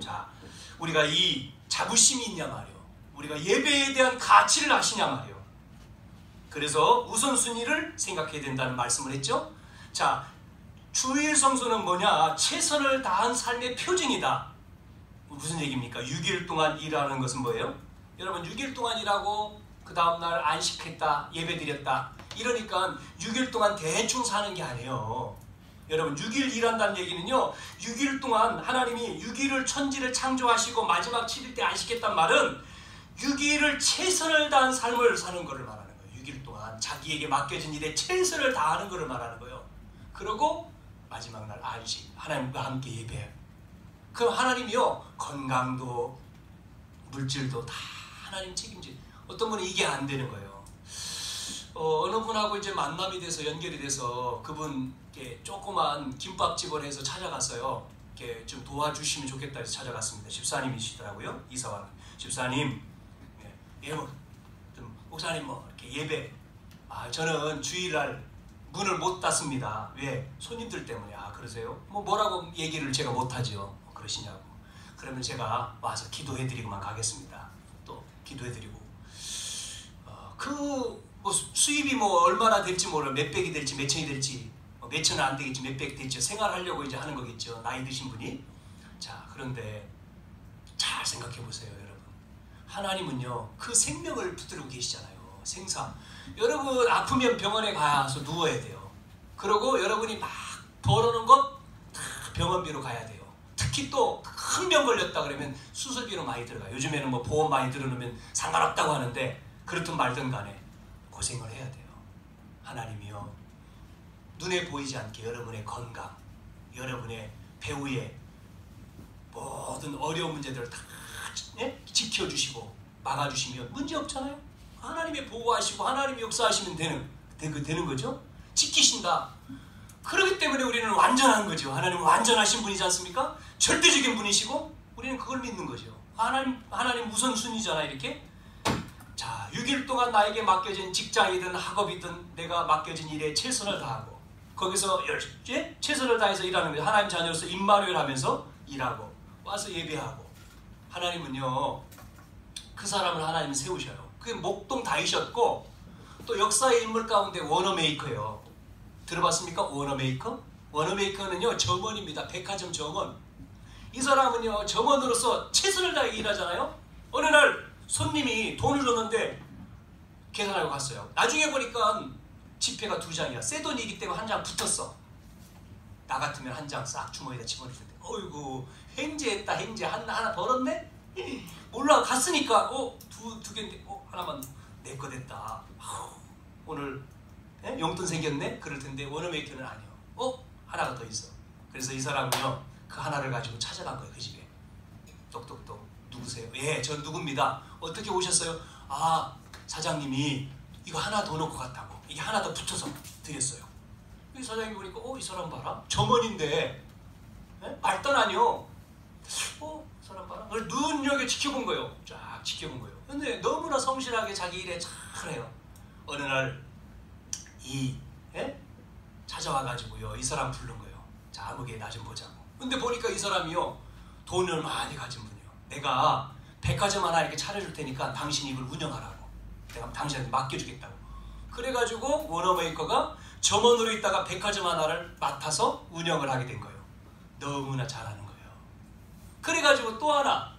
자, 우리가 이 자부심이 있냐 말이에요. 우리가 예배에 대한 가치를 아시냐 말이에요. 그래서 우선순위를 생각해야 된다는 말씀을 했죠. 자, 주일 성수는 뭐냐? 최선을 다한 삶의 표징이다. 무슨 얘기입니까? 6일 동안 일하는 것은 뭐예요? 여러분 6일 동안 일하고 그 다음날 안식했다, 예배드렸다 이러니까 6일 동안 대충 사는 게 아니에요. 여러분 6일 일한다는 얘기는요 6일 동안 하나님이 6일을 천지를 창조하시고 마지막 7일 때 안식했단 말은 6일을 최선을 다한 삶을 사는 것을 말하는 거예요. 6일 동안 자기에게 맡겨진 일에 최선을 다하는 것을 말하는 거예요. 그리고 마지막 날 안식, 하나님과 함께 예배. 그럼 하나님이요 건강도 물질도 다 하나님 책임지. 어떤 분은 이게 안 되는 거예요. 어느 분하고 이제 만남이 돼서 연결이 돼서 그분께 조그만 김밥집을 해서 찾아갔어요. 이렇게 좀 도와주시면 좋겠다 해서 찾아갔습니다. 집사님이시더라고요. 이사와 집사님, 목사님 뭐 이렇게 예배. 저는 주일날 문을 못 닫습니다. 왜? 손님들 때문에. 그러세요? 뭐라고 얘기를 제가 못하죠. 그러시냐고. 그러면 제가 와서 기도해드리고만 가겠습니다. 또 기도해드리고 뭐 수입이 뭐 얼마나 될지 몰라. 몇백이 될지 몇천이 될지 몇천은 안 되겠지 몇백 될지 생활하려고 이제 하는 거겠죠. 나이 드신 분이. 자, 그런데 잘 생각해 보세요, 여러분. 하나님은요 그 생명을 붙들고 계시잖아요. 생사. 여러분 아프면 병원에 가서 누워야 돼요. 그리고 여러분이 막 벌어놓은 것 다 병원비로 가야 돼요. 특히 또 큰 병 걸렸다 그러면 수술비로 많이 들어가요. 요즘에는 뭐 보험 많이 들어놓으면 상관없다고 하는데 그렇든 말든 간에 고생을 해야 돼요. 하나님이요 눈에 보이지 않게 여러분의 건강, 여러분의 배우의 모든 어려운 문제들을 다 지켜주시고 막아주시면 문제 없잖아요. 하나님이 보호하시고 하나님이 역사하시면 되는 거죠. 지키신다. 그렇기 때문에 우리는 완전한 거죠. 하나님은 완전하신 분이지 않습니까? 절대적인 분이시고 우리는 그걸 믿는 거죠. 하나님 우선순위잖아. 이렇게 자, 6일 동안 나에게 맡겨진 직장이든 학업이든 내가 맡겨진 일에 최선을 다하고 거기서 최선을 다해서 일하는 거예요. 하나님 자녀로서 입마루를 하면서 일하고 와서 예배하고. 하나님은요, 그 사람을 하나님이 세우셔요. 그게 목동 다이셨고 또 역사의 인물 가운데 워너메이커예요. 들어봤습니까? 워너메이커? 워너메이커는요, 점원입니다. 백화점 점원. 이 사람은요, 점원으로서 최선을 다해 일하잖아요. 어느 날 손님이 돈을 줬는데 계산하고 갔어요. 나중에 보니까 지폐가 2장이야. 새 돈이기 때문에 한 장 붙었어. 나 같으면 한 장 싹 주머니에다 집어넣을 텐데. 어이구, 행제했다. 행제. 하나 벌었네? 몰라. 갔으니까 두 개인데 하나만 내 거 됐다. 오늘 용돈 생겼네? 그럴 텐데 워너메이커는 아니요. 하나가 더 있어. 그래서 이 사람은요, 그 하나를 가지고 찾아간 거예요. 그 집에. 똑똑똑. 누구세요? 예, 전 누굽니다. 어떻게 오셨어요? 아, 사장님이 이거 하나 더 넣고 갔다고. 이게 하나 더 붙어서 드렸어요. 이 사장님이 보니까 이 사람 봐라. 점원인데 말단 아니요. 사람 봐라. 그걸 눈여겨 지켜본 거예요. 쫙 지켜본 거예요. 근데 너무나 성실하게 자기 일에 잘해요. 어느 날 찾아와가지고요, 이 사람 부른 거예요. 자, 아무개 나 좀 보자고. 근데 보니까 이 사람이요, 돈을 많이 가진 분이에요. 내가 백화점 하나 이렇게 차려줄 테니까 당신이 이걸 운영하라고. 내가 당신한테 맡겨주겠다고. 그래가지고 워너메이커가 점원으로 있다가 백화점 하나를 맡아서 운영을 하게 된 거예요. 너무나 잘하는 거예요. 그래가지고 또 하나.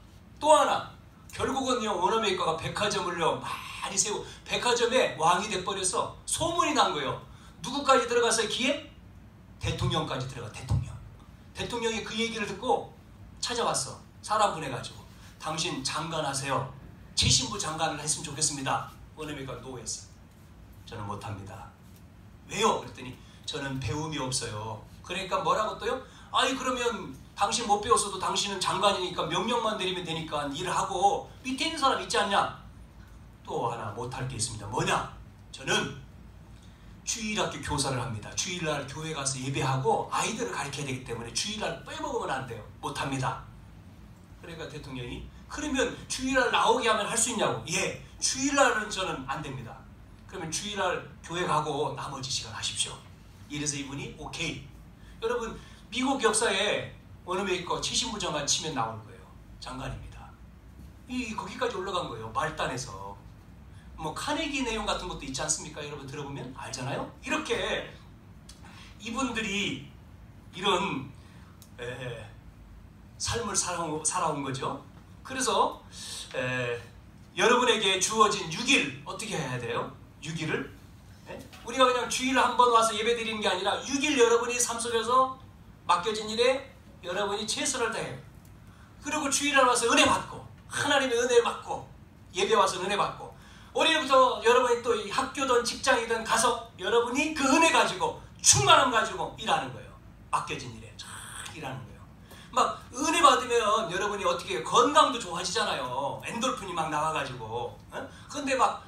결국은요, 워너메이커가 백화점을요 많이 세우고 백화점의 왕이 돼버려서 소문이 난 거예요. 누구까지 들어갔어요? 기에? 대통령까지 들어가. 대통령이 그 얘기를 듣고 찾아왔어. 사람 보내가지고 당신 장관하세요. 최신부 장관을 했으면 좋겠습니다. 워너메이커가 노했어. 저는 못합니다. 왜요? 그랬더니 저는 배움이 없어요. 그러니까 뭐라고 또요? 아니 그러면 당신 못 배웠어도 당신은 장관이니까 명령만 내리면 되니까 일을 하고 밑에 있는 사람 있지 않냐? 또 하나 못할 게 있습니다. 뭐냐? 저는 주일학교 교사를 합니다. 주일날 교회 가서 예배하고 아이들을 가르쳐야 되기 때문에 주일날 빼먹으면 안 돼요. 못합니다. 그러니까 대통령이 그러면 주일날 나오게 하면 할 수 있냐고. 예, 주일날은 저는 안 됩니다. 그러면 주일날 교회 가고 나머지 시간 하십시오. 이래서 이분이 오케이. 여러분, 미국 역사에 워너메이커 최신부 장관 치면 나올 거예요. 장관입니다. 거기까지 올라간 거예요. 말단에서. 뭐 카네기 내용 같은 것도 있지 않습니까? 여러분 들어보면 알잖아요. 이렇게 이분들이 이런 삶을 살아온 거죠. 그래서 여러분에게 주어진 6일 어떻게 해야 돼요? 6일을 우리가 그냥 주일에 한 번 와서 예배 드리는 게 아니라 6일 여러분이 삶 속에서 맡겨진 일에 여러분이 최선을 다해요. 그리고 주일에 와서 은혜 받고 하나님의 은혜 받고 예배 와서 은혜 받고 올해부터 여러분이 또 학교든 직장이든 가서 여러분이 그 은혜 가지고 충만함 가지고 일하는 거예요. 맡겨진 일에 잘 일하는 거예요. 막 은혜 받으면 여러분이 어떻게 해요? 건강도 좋아지잖아요. 엔돌핀이 막 나와가지고. 근데 막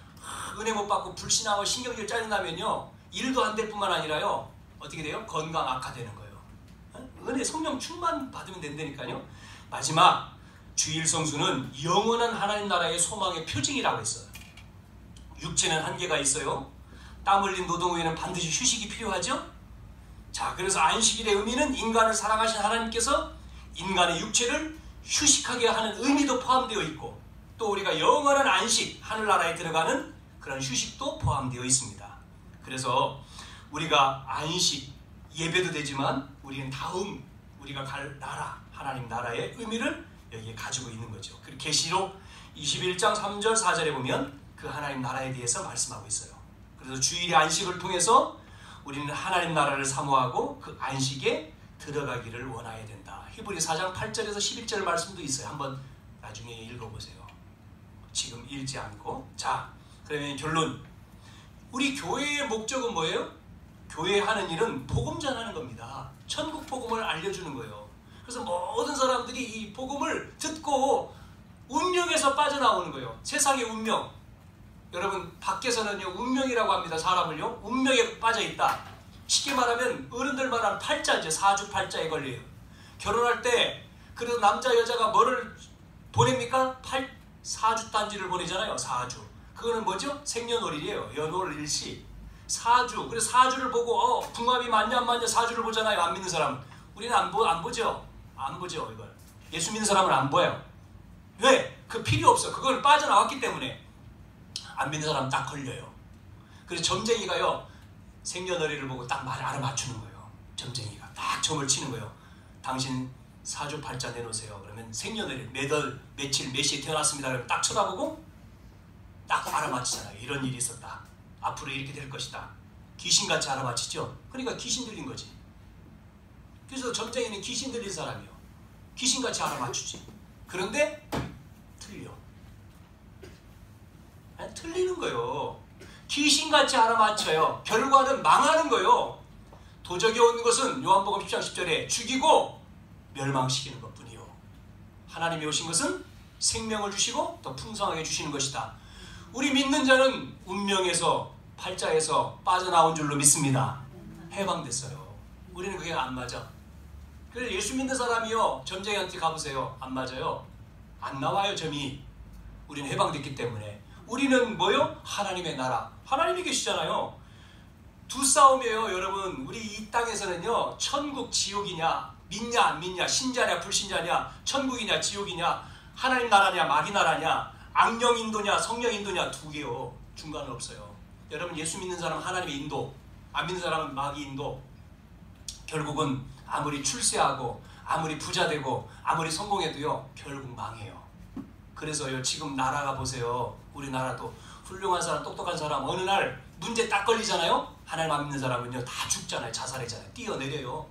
은혜 못 받고 불신하고 신경질 짜증나면요, 일도 안 될 뿐만 아니라요, 어떻게 돼요? 건강 악화되는 거예요. 은혜 성령 충만 받으면 된다니까요. 마지막 주일 성수는 영원한 하나님 나라의 소망의 표징이라고 했어요. 육체는 한계가 있어요. 땀 흘린 노동 후에는 반드시 휴식이 필요하죠. 자, 그래서 안식일의 의미는 인간을 사랑하신 하나님께서 인간의 육체를 휴식하게 하는 의미도 포함되어 있고, 또 우리가 영원한 안식, 하늘나라에 들어가는 그런 휴식도 포함되어 있습니다. 그래서 우리가 안식, 예배도 되지만 우리는 다음 우리가 갈 나라, 하나님 나라의 의미를 여기에 가지고 있는 거죠. 그리고 계시록 21장 3절 4절에 보면 그 하나님 나라에 대해서 말씀하고 있어요. 그래서 주일의 안식을 통해서 우리는 하나님 나라를 사모하고 그 안식에 들어가기를 원해야 된다. 히브리 4장 8절에서 11절 말씀도 있어요. 한번 나중에 읽어보세요. 지금 읽지 않고. 자, 그러면 결론. 우리 교회의 목적은 뭐예요? 교회 하는 일은 복음 전하는 겁니다. 천국 복음을 알려주는 거예요. 그래서 모든 사람들이 이 복음을 듣고 운명에서 빠져나오는 거예요. 세상의 운명. 여러분, 밖에서는요, 운명이라고 합니다. 사람을요, 운명에 빠져있다. 쉽게 말하면 어른들 말하는 팔자죠. 사주팔자에 걸려요. 결혼할 때 그래도 남자 여자가 뭐를 보냅니까? 사주단지를 보내잖아요. 사주. 그거는 뭐죠? 생년월일이에요. 연월일시. 사주. 그래서 사주를 보고 궁합이 맞냐 안 맞냐 사주를 보잖아요. 안 믿는 사람은. 우리는 안 보죠. 안 보죠. 이걸. 예수 믿는 사람은 안 보여요. 왜? 그 필요 없어. 그걸 빠져나왔기 때문에. 안 믿는 사람은 딱 걸려요. 그래서 점쟁이가요. 생년월일을 보고 딱 알아맞추는 거예요. 점쟁이가 딱 점을 치는 거예요. 당신 사주팔자 내놓으세요. 그러면 생년월일 몇 월 며칠 몇 시에 태어났습니다. 그러면 딱 쳐다보고 딱 알아맞히잖아요. 이런 일이 있었다. 앞으로 이렇게 될 것이다. 귀신같이 알아맞히죠. 그러니까 귀신 들린 거지. 그래서 점쟁이는 귀신 들린 사람이요. 귀신같이 알아맞추지. 그런데 틀려. 틀리는 거예요. 귀신같이 알아맞혀요. 결과는 망하는 거예요. 도적이 오는 것은 요한복음 10장 10절에 죽이고 멸망시키는 것뿐이요. 하나님이 오신 것은 생명을 주시고 더 풍성하게 주시는 것이다. 우리 믿는 자는 운명에서 팔자에서 빠져나온 줄로 믿습니다. 해방됐어요. 우리는 그게 안 맞아. 그래서 예수 믿는 사람이요. 점쟁이한테 가보세요. 안 맞아요. 안 나와요. 점이. 우리는 해방됐기 때문에. 우리는 뭐요? 하나님의 나라. 하나님이 계시잖아요. 두 싸움이에요. 여러분. 우리 이 땅에서는요. 천국 지옥이냐 믿냐 안 믿냐 신자냐 불신자냐 천국이냐 지옥이냐 하나님 나라냐 마귀 나라냐 악령 인도냐 성령 인도냐 두 개요. 중간은 없어요. 여러분 예수 믿는 사람은 하나님의 인도, 안 믿는 사람은 마귀 인도. 결국은 아무리 출세하고 아무리 부자 되고 아무리 성공해도요 결국 망해요. 그래서요 지금 나라가 보세요. 우리나라도 훌륭한 사람 똑똑한 사람 어느 날 문제 딱 걸리잖아요. 하나님 안 믿는 사람은요 다 죽잖아요. 자살하잖아요. 뛰어내려요.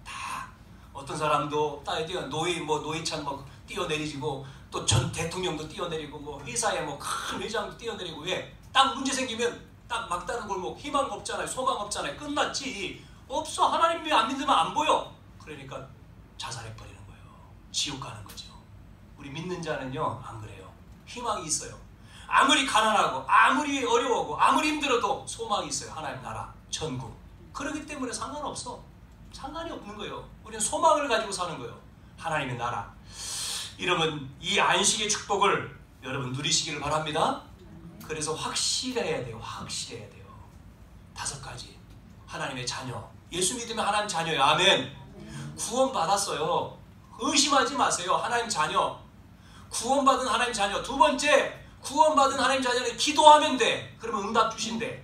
다. 어떤 사람도 노회찬 뛰어내리고 또 전 대통령도 뛰어내리고 뭐 회사에 뭐 큰 회장도 뛰어내리고. 왜? 딱 문제 생기면 딱 막다른 골목 희망 없잖아요. 소망 없잖아요. 끝났지. 없어. 하나님 안 믿으면 안 보여. 그러니까 자살해버리는 거예요. 지옥 가는 거죠. 우리 믿는 자는요 안 그래요. 희망이 있어요. 아무리 가난하고 아무리 어려워하고 아무리 힘들어도 소망이 있어요. 하나님 나라 천국. 그렇기 때문에 상관없어. 상관이 없는 거예요. 우리는 소망을 가지고 사는 거예요. 하나님의 나라. 이러면 이 안식의 축복을 여러분 누리시기를 바랍니다. 그래서 확실해야 돼요. 확실해야 돼요. 5가지. 하나님의 자녀. 예수 믿으면 하나님 자녀예요. 아멘. 구원 받았어요. 의심하지 마세요. 하나님 자녀. 구원받은 하나님 자녀. 2번째, 구원받은 하나님 자녀는 기도하면 돼. 그러면 응답 주신대.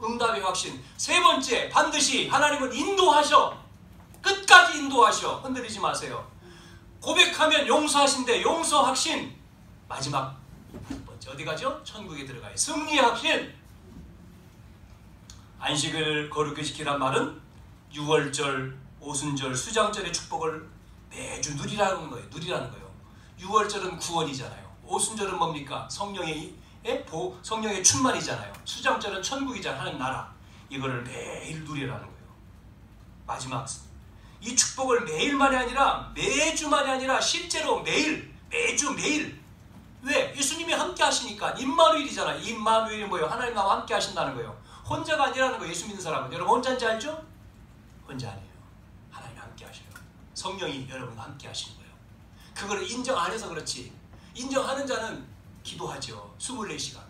응답의 확신. 3번째, 반드시 하나님은 인도하셔. 끝까지 인도하셔. 흔들리지 마세요. 고백하면 용서하신대. 용서 확신. 마지막 6번째 어디 가죠? 천국에 들어가요. 승리 확신. 안식을 거룩히 지키란 말은 유월절, 오순절, 수장절의 축복을 매주 누리라는 거예요. 누리라는 거예요. 유월절은 구원이잖아요. 오순절은 뭡니까? 성령의 충만이잖아요. 수장절은 천국이잖아요. 하나님 나라. 이거를 매일 누리라는 거예요. 마지막 이 축복을 매일만이 아니라 매주만이 아니라 실제로 매일 왜? 예수님이 함께 하시니까. 임마누엘이잖아요. 임마누엘이 뭐예요? 하나님 나와 함께 하신다는 거예요. 혼자가 아니라는 거예요. 예수 믿는 사람은. 여러분 혼자인지 알죠? 혼자 아니에요. 하나님이 함께 하셔요. 성령이 여러분과 함께 하시는 거예요. 그거를 인정 안 해서 그렇지. 인정하는 자는 기도하죠. 24시간.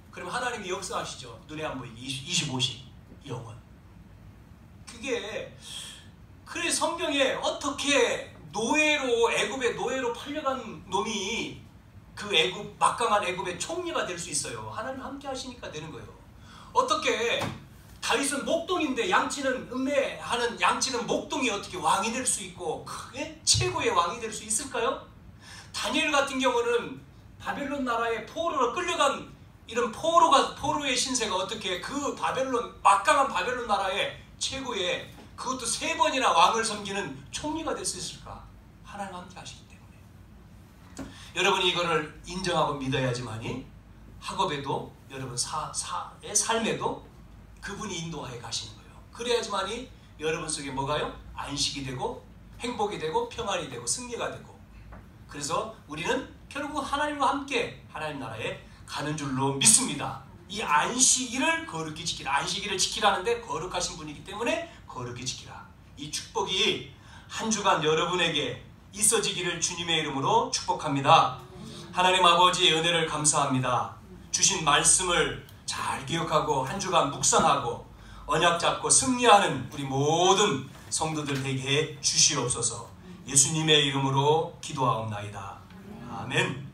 그럼 하나님이 역사하시죠. 눈에 안 보이게 25시 영원. 그게 그래 성경에 어떻게 애굽의 노예로 팔려간 놈이 그 애굽 막강한 애굽의 총리가 될 수 있어요. 하나님 함께 하시니까 되는 거예요. 어떻게 다윗은 목동인데 양치는 목동이 어떻게 왕이 될 수 있고 그게 최고의 왕이 될 수 있을까요? 다니엘 같은 경우는 바벨론 나라에 포로로 끌려간 이런 포로의 신세가 어떻게 그 막강한 바벨론 나라의 최고의 그것도 3번이나 왕을 섬기는 총리가 될 수 있을까? 하나님 함께 하시기 때문에. 여러분이 이거를 인정하고 믿어야지만이 학업에도 여러분 삶에도 그분이 인도하여 가시는 거예요. 그래야지만이 여러분 속에 뭐가요? 안식이 되고 행복이 되고 평안이 되고 승리가 되고. 그래서 우리는 결국 하나님과 함께 하나님 나라에 가는 줄로 믿습니다. 이 안식일을 거룩히 지키라. 안식일을 지키라는데 거룩하신 분이기 때문에 거룩히 지키라. 이 축복이 한 주간 여러분에게 있어지기를 주님의 이름으로 축복합니다. 하나님 아버지의 은혜를 감사합니다. 주신 말씀을 잘 기억하고 한 주간 묵상하고 언약 잡고 승리하는 우리 모든 성도들 되게 해 주시옵소서. 예수님의 이름으로 기도하옵나이다. 아멘.